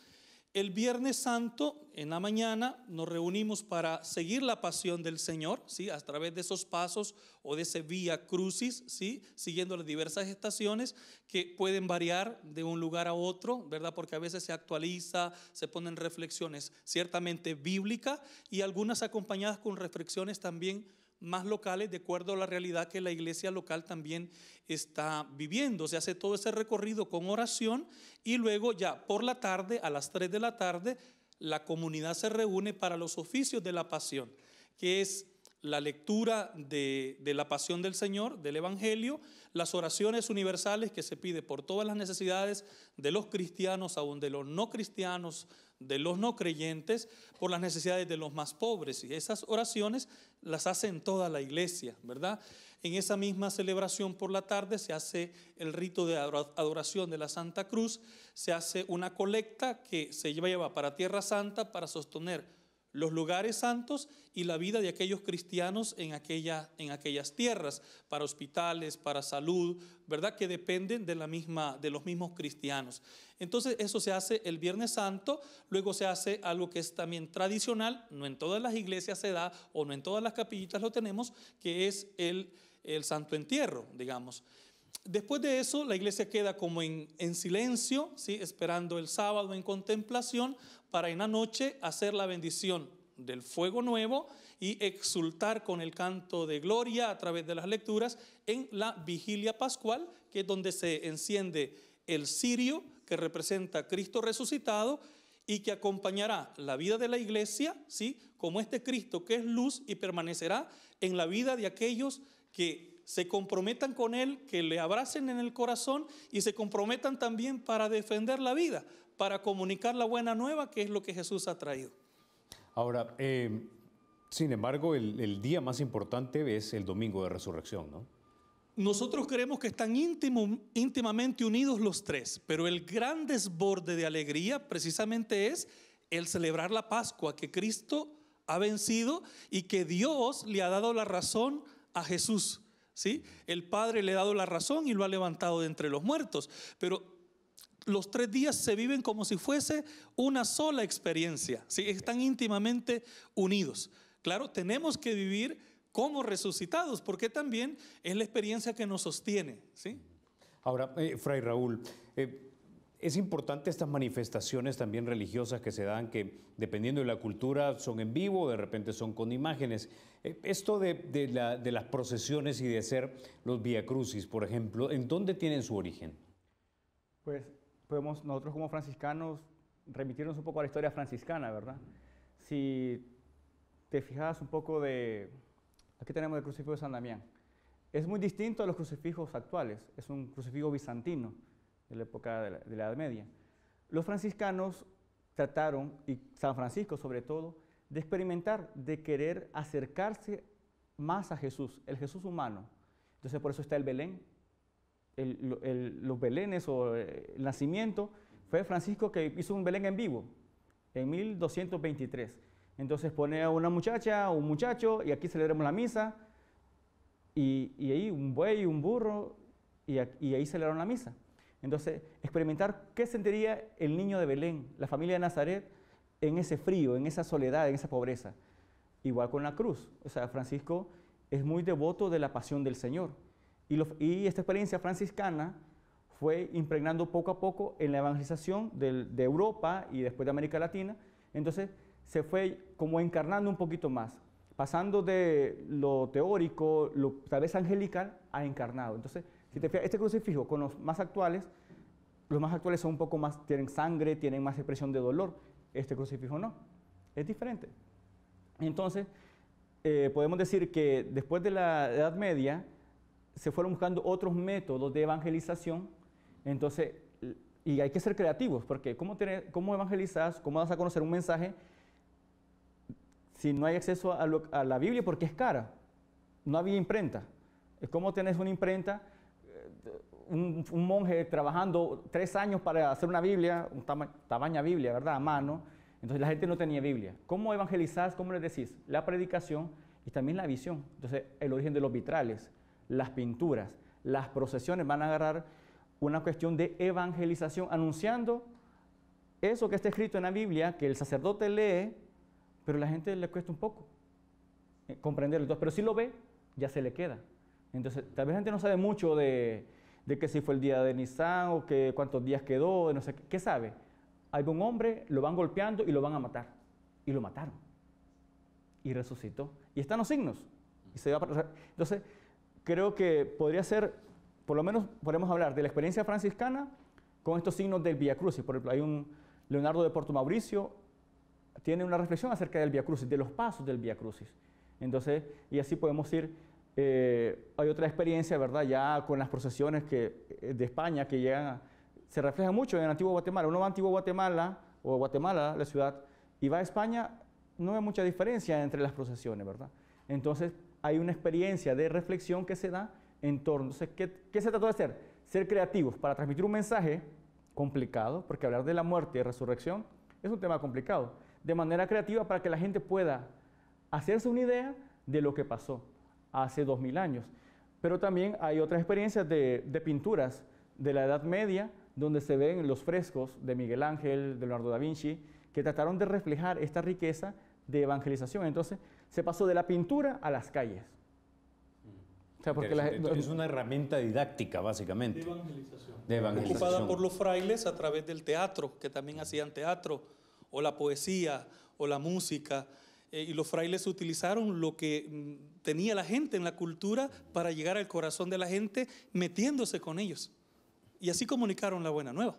El Viernes Santo, en la mañana, nos reunimos para seguir la pasión del Señor, ¿sí? A través de esos pasos o de ese vía crucis, ¿sí? Siguiendo las diversas estaciones que pueden variar de un lugar a otro, ¿verdad? Porque a veces se actualiza, se ponen reflexiones ciertamente bíblicas y algunas acompañadas con reflexiones también más locales de acuerdo a la realidad que la iglesia local también está viviendo. Se hace todo ese recorrido con oración y luego ya por la tarde, a las 3 de la tarde, la comunidad se reúne para los oficios de la pasión, que es la lectura de la pasión del Señor, del Evangelio, las oraciones universales que se pide por todas las necesidades de los cristianos, aún de los no cristianos, de los no creyentes, por las necesidades de los más pobres. Y esas oraciones las hace en toda la iglesia, ¿verdad? En esa misma celebración por la tarde se hace el rito de adoración de la Santa Cruz, se hace una colecta que se lleva para Tierra Santa para sostener los lugares santos y la vida de aquellos cristianos en aquellas tierras, para hospitales, para salud, ¿verdad? Que dependen de los mismos cristianos. Entonces eso se hace el Viernes Santo, luego se hace algo que es también tradicional, no en todas las iglesias se da o no en todas las capillitas lo tenemos, que es el Santo Entierro, digamos. Después de eso la iglesia queda como en silencio, ¿sí? Esperando el sábado en contemplación para en la noche hacer la bendición del fuego nuevo y exultar con el canto de gloria a través de las lecturas en la vigilia pascual, que es donde se enciende el cirio que representa a Cristo resucitado y que acompañará la vida de la iglesia, ¿sí? Como este Cristo que es luz y permanecerá en la vida de aquellos que se comprometan con Él, que le abracen en el corazón y se comprometan también para defender la vida, para comunicar la buena nueva, que es lo que Jesús ha traído. Ahora, sin embargo, el día más importante es el domingo de resurrección, ¿no? Nosotros creemos que están íntimamente unidos los tres, pero el gran desborde de alegría precisamente es el celebrar la Pascua, que Cristo ha vencido y que Dios le ha dado la razón a Jesús, ¿sí? El Padre le ha dado la razón y lo ha levantado de entre los muertos, pero los 3 días se viven como si fuese una sola experiencia, ¿sí? Están íntimamente unidos. Claro, tenemos que vivir como resucitados, porque también es la experiencia que nos sostiene, ¿sí? Ahora, Fray Raúl, es importante estas manifestaciones también religiosas que se dan, que dependiendo de la cultura son en vivo, de repente son con imágenes. Esto de las procesiones y de hacer los Vía Crucis, por ejemplo, ¿en dónde tienen su origen? Pues podemos nosotros como franciscanos remitirnos un poco a la historia franciscana, ¿verdad? Si te fijas un poco aquí tenemos el crucifijo de San Damián. Es muy distinto a los crucifijos actuales, es un crucifijo bizantino de la época de la Edad Media. Los franciscanos trataron, y San Francisco sobre todo, de experimentar, de querer acercarse más a Jesús, el Jesús humano. Entonces por eso está el Belén. Los Belenes o el nacimiento fue Francisco que hizo un Belén en vivo en 1223. Entonces pone a una muchacha o un muchacho y aquí celebramos la misa y ahí un buey, un burro y ahí celebraron la misa. Entonces experimentar qué sentiría el niño de Belén, la familia de Nazaret en ese frío, en esa soledad, en esa pobreza. Igual con la cruz. O sea, Francisco es muy devoto de la pasión del Señor. Y esta experiencia franciscana fue impregnando poco a poco en la evangelización de Europa y después de América Latina. Entonces se fue como encarnando un poquito más, pasando de lo teórico, tal vez angelical, a encarnado. Entonces, si te fijas, este crucifijo con los más actuales son un poco más, tienen sangre, tienen más expresión de dolor. Este crucifijo no. es diferente. Entonces, podemos decir que después de la Edad Media se fueron buscando otros métodos de evangelización. Entonces, y hay que ser creativos, porque ¿cómo evangelizas? ¿Cómo das a conocer un mensaje si no hay acceso a la Biblia? Porque es cara. No había imprenta. ¿Cómo tenés una imprenta? Un monje trabajando 3 años para hacer una Biblia, tamaña Biblia, ¿verdad? A mano. Entonces la gente no tenía Biblia. ¿Cómo evangelizás? ¿Cómo les decís? La predicación y también la visión. Entonces el origen de los vitrales, las pinturas, las procesiones van a agarrar una cuestión de evangelización, anunciando eso que está escrito en la Biblia, que el sacerdote lee, pero a la gente le cuesta un poco comprenderlo. Entonces, pero si lo ve, ya se le queda. Entonces, tal vez la gente no sabe mucho de que si fue el día de Nisan o que cuántos días quedó, no sé qué. ¿Qué sabe? Hay un hombre, lo van golpeando y lo van a matar. Y lo mataron. Y resucitó. Y están los signos. Y se va a... Entonces, creo que podría ser, por lo menos podemos hablar de la experiencia franciscana con estos signos del Vía Crucis. Por ejemplo, hay un Leonardo de Porto Mauricio, tiene una reflexión acerca del Vía Crucis, de los pasos del Vía Crucis. Entonces, y así podemos ir. Hay otra experiencia, ¿verdad? Ya con las procesiones de España que llegan, se reflejan mucho en Antigua Guatemala. Uno va a Antigua Guatemala, o Guatemala, la ciudad, y va a España, no hay mucha diferencia entre las procesiones, ¿verdad? Entonces, hay una experiencia de reflexión que se da en torno. Entonces, ¿qué se trató de hacer? Ser creativos para transmitir un mensaje complicado, porque hablar de la muerte y resurrección es un tema complicado, de manera creativa para que la gente pueda hacerse una idea de lo que pasó hace 2000 años. Pero también hay otras experiencias de pinturas de la Edad Media, donde se ven los frescos de Miguel Ángel, de Leonardo da Vinci, que trataron de reflejar esta riqueza de evangelización. Entonces, se pasó de la pintura a las calles. O sea, porque es una herramienta didáctica, básicamente. De evangelización. Ocupada por los frailes a través del teatro, que también hacían teatro, o la poesía, o la música. Y los frailes utilizaron lo que tenía la gente en la cultura para llegar al corazón de la gente, metiéndose con ellos. Y así comunicaron la buena nueva.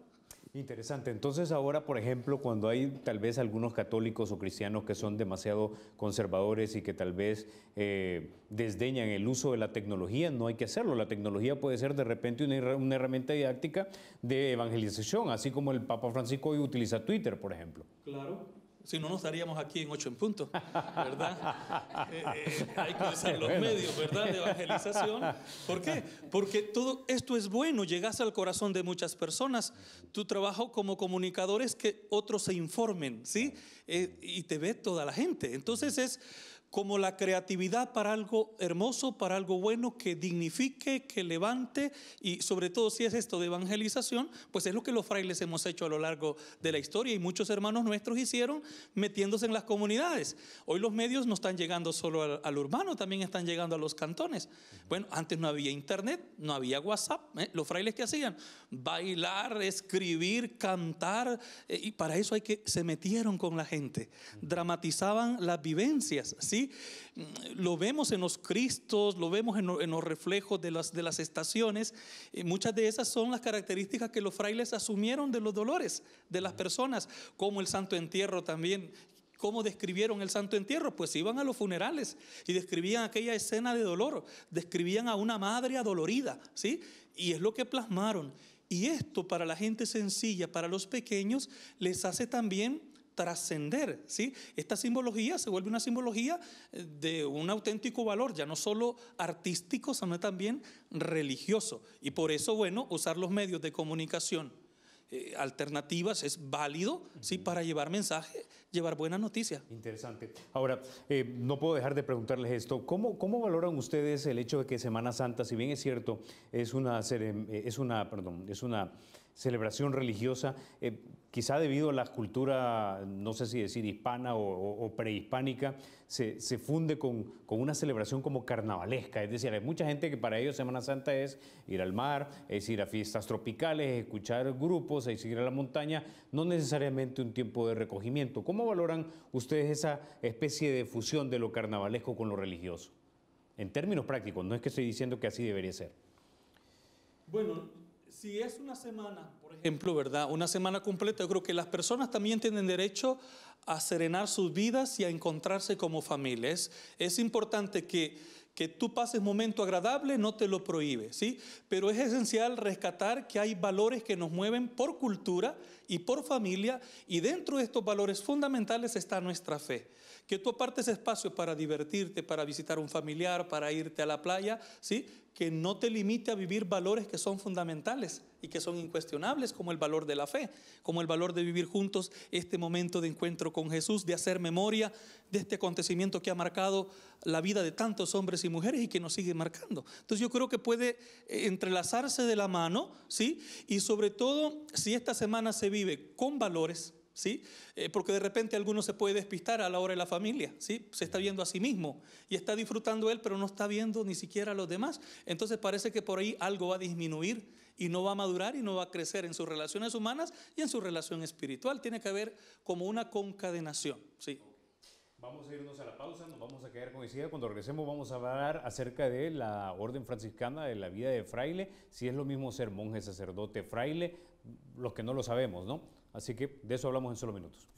Interesante. Entonces ahora, por ejemplo, cuando hay tal vez algunos católicos o cristianos que son demasiado conservadores y que tal vez desdeñan el uso de la tecnología, no hay que hacerlo. La tecnología puede ser de repente una herramienta didáctica de evangelización, así como el Papa Francisco hoy utiliza Twitter, por ejemplo. Claro. Si no, no estaríamos aquí en 8 en punto, ¿verdad? Hay que usar los medios, ¿verdad?, de evangelización. ¿Por qué? Porque todo esto es bueno, llegas al corazón de muchas personas. Tu trabajo como comunicador es que otros se informen, ¿sí? Y te ve toda la gente. Entonces es como la creatividad para algo hermoso, para algo bueno, que dignifique, que levante, y sobre todo si es esto de evangelización, pues es lo que los frailes hemos hecho a lo largo de la historia y muchos hermanos nuestros hicieron metiéndose en las comunidades. Hoy los medios no están llegando solo al urbano, también están llegando a los cantones. Bueno, antes no había internet, no había WhatsApp, los frailes ¿qué hacían? Bailar, escribir, cantar, y para eso se metieron con la gente, dramatizaban las vivencias, ¿sí? Lo vemos en los Cristos, lo vemos en los reflejos de las estaciones. Muchas de esas son las características que los frailes asumieron de los dolores de las personas, como el Santo Entierro también. ¿Cómo describieron el Santo Entierro? Pues iban a los funerales y describían aquella escena de dolor, describían a una madre adolorida, ¿sí? Y es lo que plasmaron. Y esto para la gente sencilla, para los pequeños, les hace también trascender, ¿sí? Esta simbología se vuelve una simbología de un auténtico valor, ya no solo artístico, sino también religioso. Y por eso, bueno, usar los medios de comunicación alternativas es válido, ¿sí?, para llevar mensaje, llevar buena noticia. Interesante. Ahora, no puedo dejar de preguntarles esto. ¿Cómo valoran ustedes el hecho de que Semana Santa, si bien es cierto, es una celebración religiosa, quizá debido a la cultura, no sé si decir hispana o prehispánica, se funde con una celebración como carnavalesca? Es decir, hay mucha gente que para ellos Semana Santa es ir al mar, es ir a fiestas tropicales, escuchar grupos, es ir a la montaña, no necesariamente un tiempo de recogimiento. ¿Cómo valoran ustedes esa especie de fusión de lo carnavalesco con lo religioso? En términos prácticos, no es que estoy diciendo que así debería ser. Bueno, si es una semana, por ejemplo, ¿verdad?, una semana completa, yo creo que las personas también tienen derecho a serenar sus vidas y a encontrarse como familia. Es importante que tú pases momento agradable, no te lo prohíbe, ¿sí? Pero es esencial rescatar que hay valores que nos mueven por cultura y por familia, y dentro de estos valores fundamentales está nuestra fe. Que tú apartes espacio para divertirte, para visitar un familiar, para irte a la playa, ¿sí? Que no te limite a vivir valores que son fundamentales y que son incuestionables, como el valor de la fe, como el valor de vivir juntos este momento de encuentro con Jesús, de hacer memoria de este acontecimiento que ha marcado la vida de tantos hombres y mujeres y que nos sigue marcando. Entonces yo creo que puede entrelazarse de la mano, ¿sí? Y sobre todo, si esta semana se vive con valores, ¿sí? Porque de repente alguno se puede despistar a la hora de la familia, ¿sí? Se está viendo a sí mismo y está disfrutando él, pero no está viendo ni siquiera a los demás. Entonces parece que por ahí algo va a disminuir y no va a madurar y no va a crecer en sus relaciones humanas y en su relación espiritual. Tiene que haber como una concadenación, ¿sí? Vamos a irnos a la pausa, nos vamos a quedar con Isidra. Cuando regresemos vamos a hablar acerca de la orden franciscana, de la vida de fraile, si es lo mismo ser monje, sacerdote, fraile, los que no lo sabemos, ¿no? Así que de eso hablamos en solo minutos.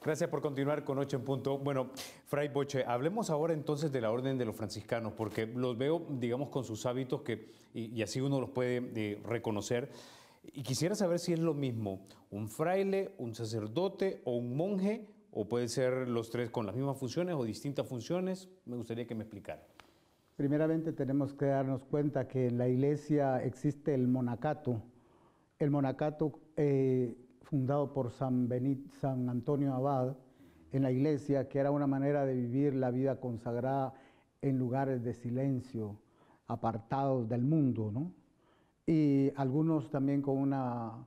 Gracias por continuar con 8 en punto. Bueno, Fray Boche, hablemos ahora entonces de la orden de los franciscanos, porque los veo, digamos, con sus hábitos y así uno los puede reconocer. Y quisiera saber si es lo mismo un fraile, un sacerdote o un monje, o puede ser los tres con las mismas funciones o distintas funciones. Me gustaría que me explicara. Primeramente tenemos que darnos cuenta que en la iglesia existe el monacato. El monacato fundado por San Antonio Abad en la iglesia, que era una manera de vivir la vida consagrada en lugares de silencio, apartados del mundo, ¿no? Y algunos también con una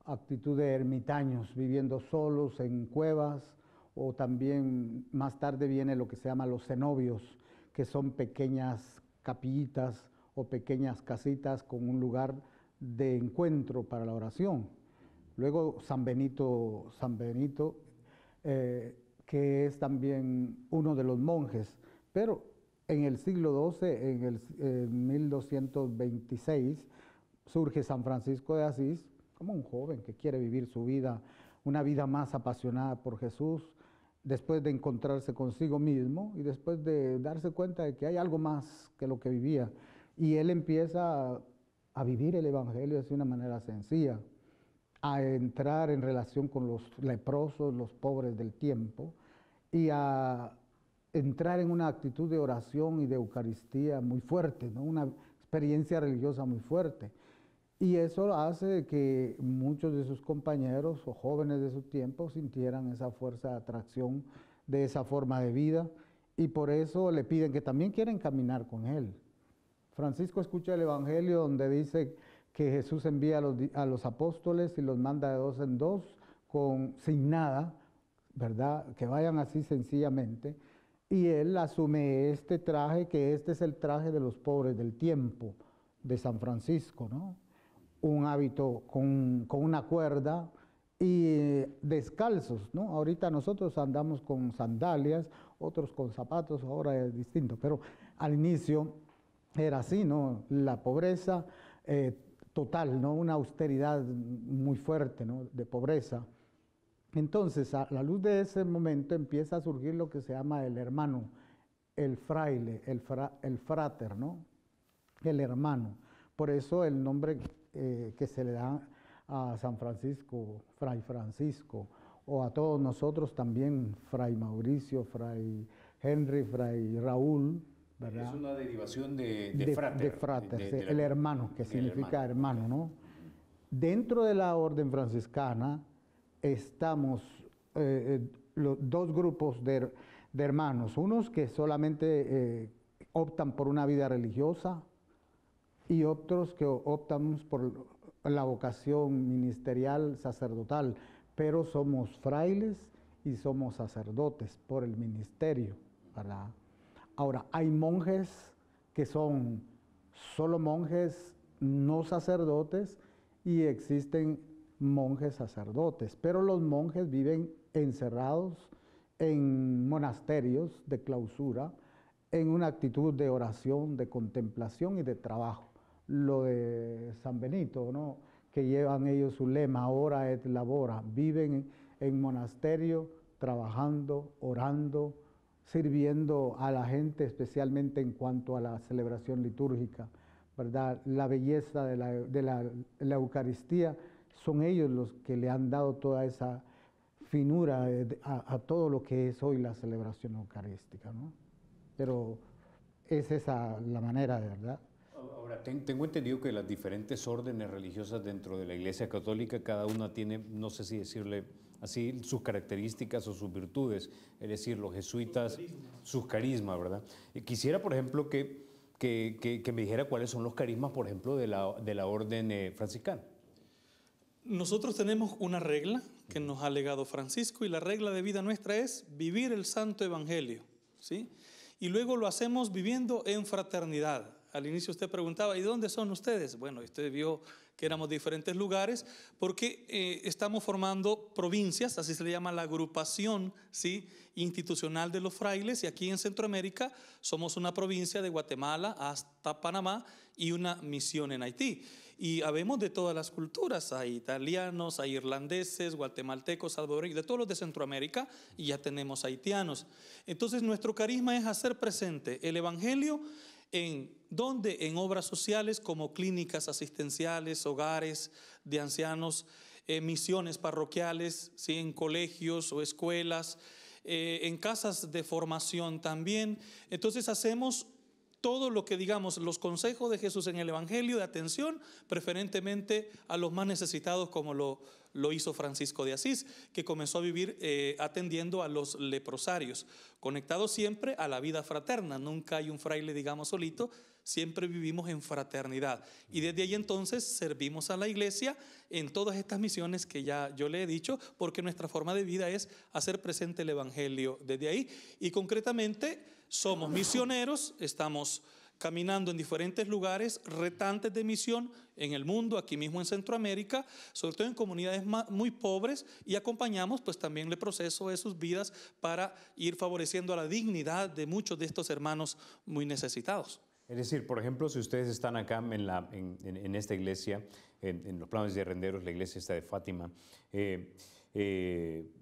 actitud de ermitaños, viviendo solos en cuevas, o también más tarde viene lo que se llama los cenobios, que son pequeñas capillitas o pequeñas casitas con un lugar de encuentro para la oración. Luego San Benito, que es también uno de los monjes, pero en el siglo XII, en 1226, surge San Francisco de Asís como un joven que quiere vivir su vida, una vida más apasionada por Jesús, después de encontrarse consigo mismo y después de darse cuenta de que hay algo más que lo que vivía. Y él empieza a vivir el Evangelio de una manera sencilla, a entrar en relación con los leprosos, los pobres del tiempo, y a entrar en una actitud de oración y de Eucaristía muy fuerte, ¿no? Una experiencia religiosa muy fuerte. Y eso hace que muchos de sus compañeros o jóvenes de su tiempo sintieran esa fuerza de atracción de esa forma de vida, y por eso le piden que también quieren caminar con él. Francisco escucha el Evangelio donde dice que Jesús envía a los apóstoles y los manda de dos en dos, sin nada, ¿verdad? Que vayan así sencillamente. Y él asume este traje, que este es el traje de los pobres del tiempo, de San Francisco, ¿no? Un hábito con una cuerda y descalzos, ¿no? Ahorita nosotros andamos con sandalias, otros con zapatos, ahora es distinto, pero al inicio era así, ¿no? La pobreza total, ¿no? Una austeridad muy fuerte, ¿no? De pobreza. Entonces, a la luz de ese momento empieza a surgir lo que se llama el hermano, el fraile, el frater, ¿no? El hermano. Por eso el nombre que se le da a San Francisco, Fray Francisco, o a todos nosotros también, Fray Mauricio, Fray Henry, Fray Raúl, ¿verdad? Es una derivación de frater. De frater, el hermano, que significa hermano, ¿no? Dentro de la orden franciscana estamos los dos grupos de hermanos, unos que solamente optan por una vida religiosa y otros que optan por la vocación ministerial sacerdotal, pero somos frailes y somos sacerdotes por el ministerio, ¿verdad? Ahora, hay monjes que son solo monjes, no sacerdotes, y existen monjes sacerdotes, pero los monjes viven encerrados en monasterios de clausura, en una actitud de oración, de contemplación y de trabajo. Lo de San Benito, ¿no?, que llevan ellos su lema, ora et labora, viven en monasterio, trabajando, orando, sirviendo a la gente, especialmente en cuanto a la celebración litúrgica, ¿verdad? La belleza de la Eucaristía, son ellos los que le han dado toda esa finura a todo lo que es hoy la celebración eucarística, ¿no? Pero es esa la manera, de verdad. Ahora, tengo entendido que las diferentes órdenes religiosas dentro de la Iglesia Católica, cada una tiene, no sé si decirle así, sus características o sus virtudes, es decir, los jesuitas, sus carismas, ¿verdad? Quisiera, por ejemplo, que me dijera cuáles son los carismas, por ejemplo, de la orden franciscana. Nosotros tenemos una regla que nos ha legado Francisco, y la regla de vida nuestra es vivir el Santo Evangelio, ¿sí? Y luego lo hacemos viviendo en fraternidad. Al inicio usted preguntaba, ¿y dónde son ustedes? Bueno, usted vio que éramos diferentes lugares porque estamos formando provincias, así se le llama la agrupación, ¿sí?, institucional de los frailes, y aquí en Centroamérica somos una provincia de Guatemala hasta Panamá y una misión en Haití. Y habemos de todas las culturas, hay italianos, hay irlandeses, guatemaltecos, salvadoreños, de todos los de Centroamérica, y ya tenemos haitianos. Entonces nuestro carisma es hacer presente el Evangelio en obras sociales como clínicas asistenciales, hogares de ancianos, misiones parroquiales, ¿sí?, en colegios o escuelas, en casas de formación también. Entonces hacemos todo lo que, digamos, los consejos de Jesús en el Evangelio, de atención preferentemente a los más necesitados, como lo hizo Francisco de Asís, que comenzó a vivir atendiendo a los leprosarios, conectados siempre a la vida fraterna. Nunca hay un fraile, digamos, solito, siempre vivimos en fraternidad. Y desde ahí entonces servimos a la iglesia en todas estas misiones que ya yo le he dicho, porque nuestra forma de vida es hacer presente el Evangelio desde ahí. Y concretamente somos misioneros, estamos caminando en diferentes lugares retantes de misión en el mundo, aquí mismo en Centroamérica, sobre todo en comunidades muy pobres, y acompañamos pues también el proceso de sus vidas para ir favoreciendo la dignidad de muchos de estos hermanos muy necesitados. Es decir, por ejemplo, si ustedes están acá en esta iglesia, en los planes de renderos, la iglesia está de Fátima,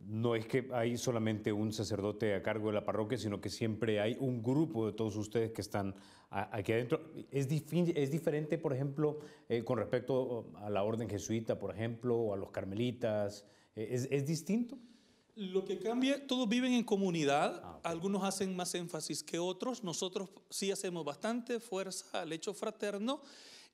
no es que hay solamente un sacerdote a cargo de la parroquia, sino que siempre hay un grupo de todos ustedes que están aquí adentro. ¿Es diferente, por ejemplo, con respecto a la orden jesuita, por ejemplo, o a los carmelitas? ¿Es distinto? Lo que cambia, todos viven en comunidad, algunos hacen más énfasis que otros. Nosotros sí hacemos bastante fuerza al hecho fraterno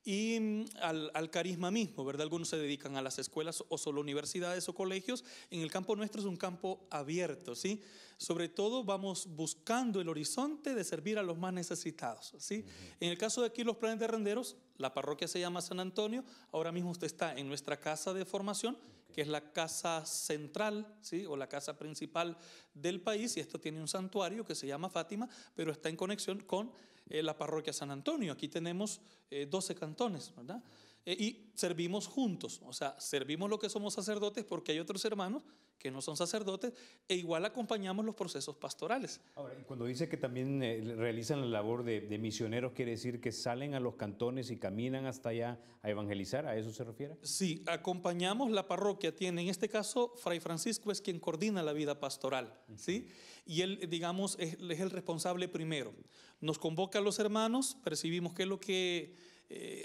y al carisma mismo, ¿verdad? Algunos se dedican a las escuelas o solo universidades o colegios. En el campo nuestro es un campo abierto, ¿sí? Sobre todo vamos buscando el horizonte de servir a los más necesitados, ¿sí? En el caso de aquí los planes de renderos, la parroquia se llama San Antonio. Ahora mismo usted está en nuestra casa de formación, que es la casa central, ¿sí?, o la casa principal del país, y esto tiene un santuario que se llama Fátima, pero está en conexión con la parroquia San Antonio. Aquí tenemos 12 cantones, ¿verdad? Y servimos juntos, o sea, servimos lo que somos sacerdotes, porque hay otros hermanos que no son sacerdotes, e igual acompañamos los procesos pastorales. Ahora, y cuando dice que también realizan la labor de misioneros, ¿quiere decir que salen a los cantones y caminan hasta allá a evangelizar? ¿A eso se refiere? Sí, acompañamos. La parroquia tiene, en este caso, Fray Francisco es quien coordina la vida pastoral, ¿sí? Y él, digamos, es el responsable primero. Nos convoca a los hermanos, percibimos qué es lo que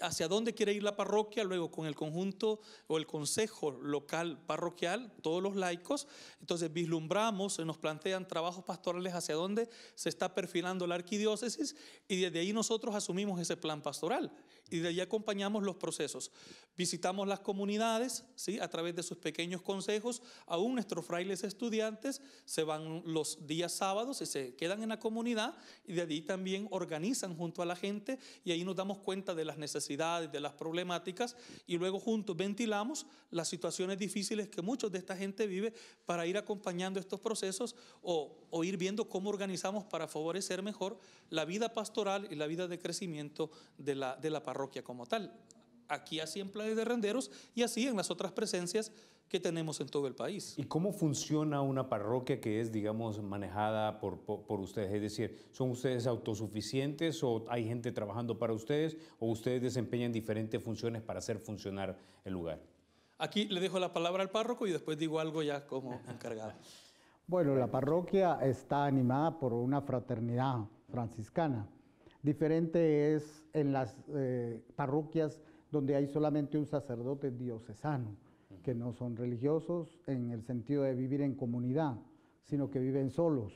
hacia dónde quiere ir la parroquia, luego con el conjunto o el consejo local parroquial, todos los laicos, entonces vislumbramos, se nos plantean trabajos pastorales hacia dónde se está perfilando la arquidiócesis, y desde ahí nosotros asumimos ese plan pastoral y de ahí acompañamos los procesos. Visitamos las comunidades, ¿sí?, a través de sus pequeños consejos. Aún nuestros frailes estudiantes se van los días sábados y se quedan en la comunidad, y de ahí también organizan junto a la gente, y ahí nos damos cuenta de las necesidades, de las problemáticas, y luego juntos ventilamos las situaciones difíciles que muchos de esta gente vive, para ir acompañando estos procesos o ir viendo cómo organizamos para favorecer mejor la vida pastoral y la vida de crecimiento de la parroquia como tal. aquí así en Planes de Renderos y así en las otras presencias que tenemos en todo el país. ¿Y cómo funciona una parroquia que es, digamos, manejada por ustedes? Es decir, ¿son ustedes autosuficientes o hay gente trabajando para ustedes o ustedes desempeñan diferentes funciones para hacer funcionar el lugar? Aquí le dejo la palabra al párroco y después digo algo ya como encargado. Bueno, la parroquia está animada por una fraternidad franciscana. Diferente es en las parroquias donde hay solamente un sacerdote diocesano, que no son religiosos en el sentido de vivir en comunidad, sino que viven solos.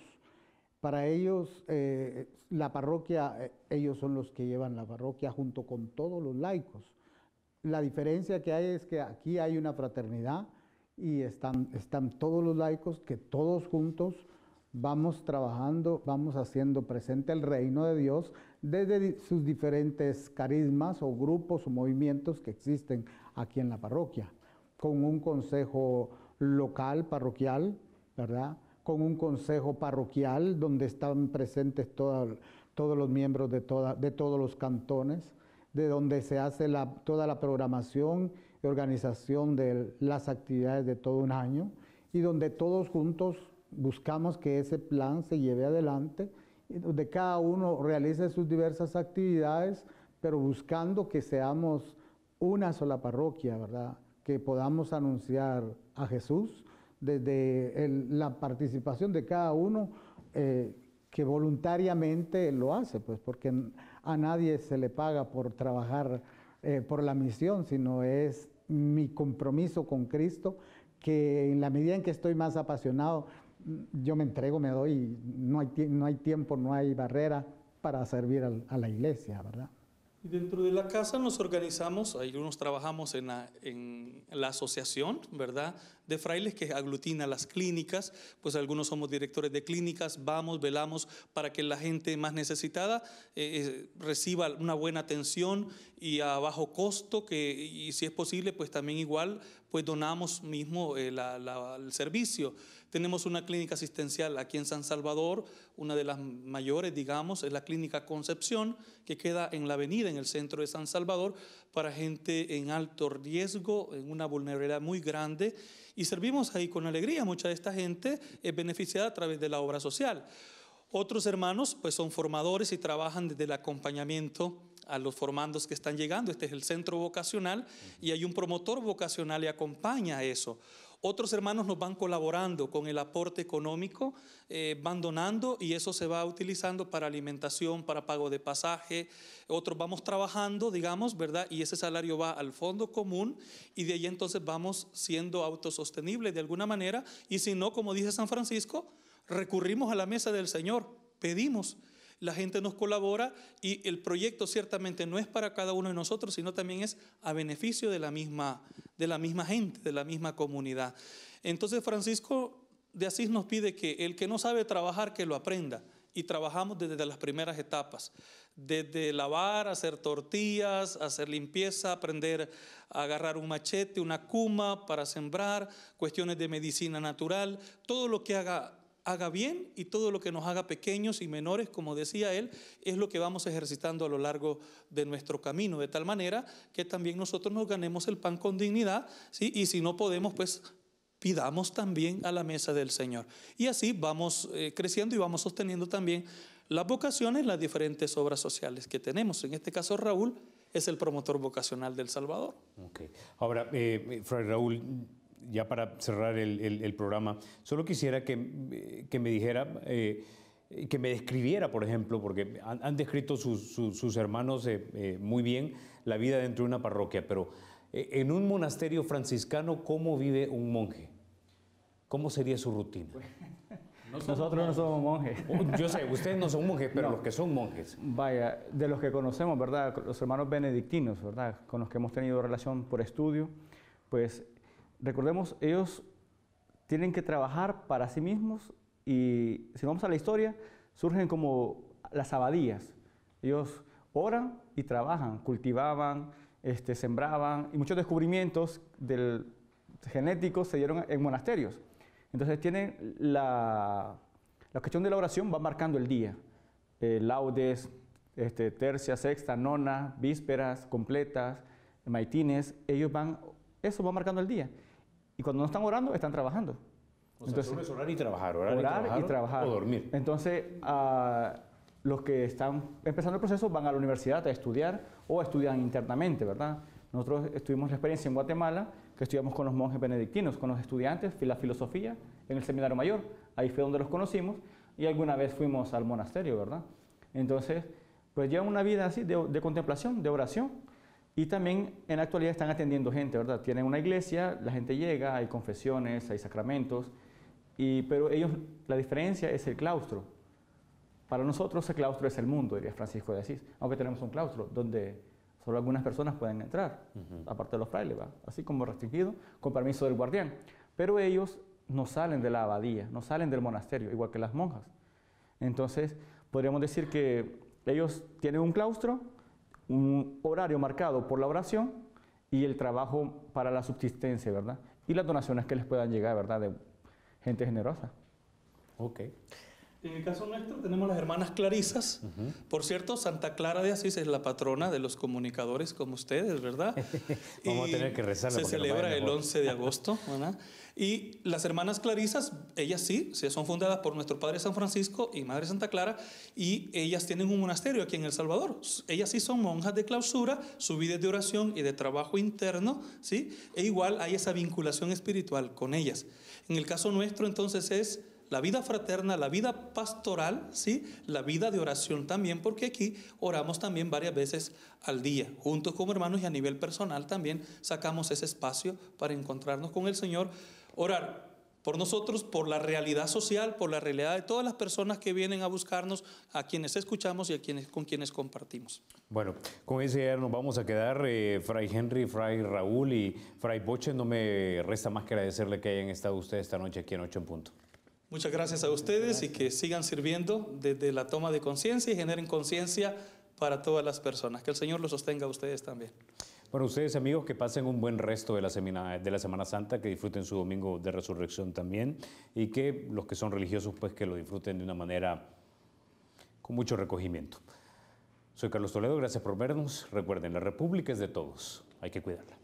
Para ellos, la parroquia, ellos son los que llevan la parroquia junto con todos los laicos. La diferencia que hay es que aquí hay una fraternidad y están todos los laicos que todos juntos vamos trabajando, vamos haciendo presente el reino de Dios desde sus diferentes carismas o grupos o movimientos que existen aquí en la parroquia, con un consejo local, parroquial, ¿verdad? Con un consejo parroquial donde están presentes todos los miembros de todos los cantones, de donde se hace toda la programación y organización de las actividades de todo un año y donde todos juntos buscamos que ese plan se lleve adelante, donde cada uno realice sus diversas actividades, pero buscando que seamos una sola parroquia, ¿verdad? Que podamos anunciar a Jesús desde la participación de cada uno que voluntariamente lo hace, pues porque a nadie se le paga por trabajar por la misión, sino es mi compromiso con Cristo, que en la medida en que estoy más apasionado, yo me entrego, me doy, no hay tiempo, no hay barrera para servir a la iglesia, ¿verdad? Y dentro de la casa nos organizamos, algunos trabajamos en la asociación, ¿verdad?, de frailes que aglutina las clínicas, pues algunos somos directores de clínicas, velamos para que la gente más necesitada reciba una buena atención y a bajo costo, y si es posible, pues también igual, pues donamos mismo el servicio. Tenemos una clínica asistencial aquí en San Salvador, una de las mayores, digamos, es la Clínica Concepción, que queda en la avenida, en el centro de San Salvador, para gente en alto riesgo, en una vulnerabilidad muy grande, y servimos ahí con alegría. Mucha de esta gente es beneficiada a través de la obra social. Otros hermanos pues son formadores y trabajan desde el acompañamiento a los formandos que están llegando. Este es el centro vocacional y hay un promotor vocacional y acompaña eso. Otros hermanos nos van colaborando con el aporte económico, van donando y eso se va utilizando para alimentación, para pago de pasaje. Otros vamos trabajando, digamos, ¿verdad? Y ese salario va al fondo común y de ahí entonces vamos siendo autosostenibles de alguna manera. Y si no, como dice San Francisco, recurrimos a la mesa del Señor, pedimos. La gente nos colabora y el proyecto ciertamente no es para cada uno de nosotros, sino también es a beneficio de la misma gente, de la misma comunidad. Entonces Francisco de Asís nos pide que el que no sabe trabajar, que lo aprenda. Y trabajamos desde las primeras etapas, desde lavar, hacer tortillas, hacer limpieza, aprender a agarrar un machete, una cuma para sembrar, cuestiones de medicina natural, todo lo que haga bien y todo lo que nos haga pequeños y menores, como decía él, es lo que vamos ejercitando a lo largo de nuestro camino, de tal manera que también nosotros nos ganemos el pan con dignidad, ¿sí? Y si no podemos, pues pidamos también a la mesa del Señor. Y así vamos creciendo y vamos sosteniendo también las vocaciones, las diferentes obras sociales que tenemos. En este caso, Raúl es el promotor vocacional del Salvador. Okay. Ahora, Fray Raúl, ya para cerrar el programa, solo quisiera que me dijera, que me describiera, por ejemplo, porque han descrito sus hermanos muy bien la vida dentro de una parroquia, pero en un monasterio franciscano, ¿cómo vive un monje? ¿Cómo sería su rutina? Nosotros no somos monjes. Yo sé, ustedes no son monjes, pero no. Los que son monjes. Vaya, de los que conocemos, ¿verdad? Los hermanos benedictinos, ¿verdad? Con los que hemos tenido relación por estudio, pues recordemos, ellos tienen que trabajar para sí mismos y si vamos a la historia, surgen como las abadías. Ellos oran y trabajan, cultivaban, sembraban y muchos descubrimientos genéticos se dieron en monasterios. Entonces tienen la cuestión de la oración va marcando el día. Laudes, tercia, sexta, nona, vísperas, completas, maitines, ellos van, eso va marcando el día. Y cuando no están orando, están trabajando. O sea, solo es orar y trabajar, orar y trabajar. O dormir. Entonces, los que están empezando el proceso van a la universidad a estudiar o estudian internamente, ¿verdad? Nosotros tuvimos la experiencia en Guatemala, que estudiamos con los monjes benedictinos, con los estudiantes, la filosofía, en el seminario mayor. Ahí fue donde los conocimos y alguna vez fuimos al monasterio, ¿verdad? Entonces, pues llevan una vida así de contemplación, de oración. Y también en la actualidad están atendiendo gente, ¿verdad? Tienen una iglesia, la gente llega, hay confesiones, hay sacramentos, pero ellos, la diferencia es el claustro. Para nosotros el claustro es el mundo, diría Francisco de Asís, aunque tenemos un claustro donde solo algunas personas pueden entrar, aparte de los frailes, ¿va? Así como restringido, con permiso del guardián. Pero ellos no salen de la abadía, no salen del monasterio, igual que las monjas. Entonces, podríamos decir que ellos tienen un claustro, un horario marcado por la oración y el trabajo para la subsistencia, ¿verdad? Y las donaciones que les puedan llegar, ¿verdad? De gente generosa. Ok. En el caso nuestro tenemos las hermanas Clarisas. Por cierto, Santa Clara de Asís es la patrona de los comunicadores como ustedes, ¿verdad? Vamos a tener que rezarle. Se celebra el 11 de agosto, ¿verdad? Y las hermanas Clarisas, ellas sí, son fundadas por nuestro Padre San Francisco y Madre Santa Clara, y ellas tienen un monasterio aquí en El Salvador. Ellas sí son monjas de clausura, su vida es de oración y de trabajo interno, ¿sí? E igual hay esa vinculación espiritual con ellas. En el caso nuestro, entonces, es la vida fraterna, la vida pastoral, ¿sí? La vida de oración también, porque aquí oramos también varias veces al día, juntos como hermanos, y a nivel personal también sacamos ese espacio para encontrarnos con el Señor, orar por nosotros, por la realidad social, por la realidad de todas las personas que vienen a buscarnos, a quienes escuchamos y con quienes compartimos. Bueno, con ese ya nos vamos a quedar. Fray Henry, Fray Raúl y Fray Boche, no me resta más que agradecerle que hayan estado ustedes esta noche aquí en 8 en Punto. Muchas gracias a ustedes y que sigan sirviendo desde la toma de conciencia y generen conciencia para todas las personas. Que el Señor los sostenga a ustedes también. Bueno, ustedes amigos, que pasen un buen resto de la Semana Santa, que disfruten su domingo de resurrección también, y que los que son religiosos, pues que lo disfruten de una manera con mucho recogimiento. Soy Carlos Toledo, gracias por vernos. Recuerden, la República es de todos, hay que cuidarla.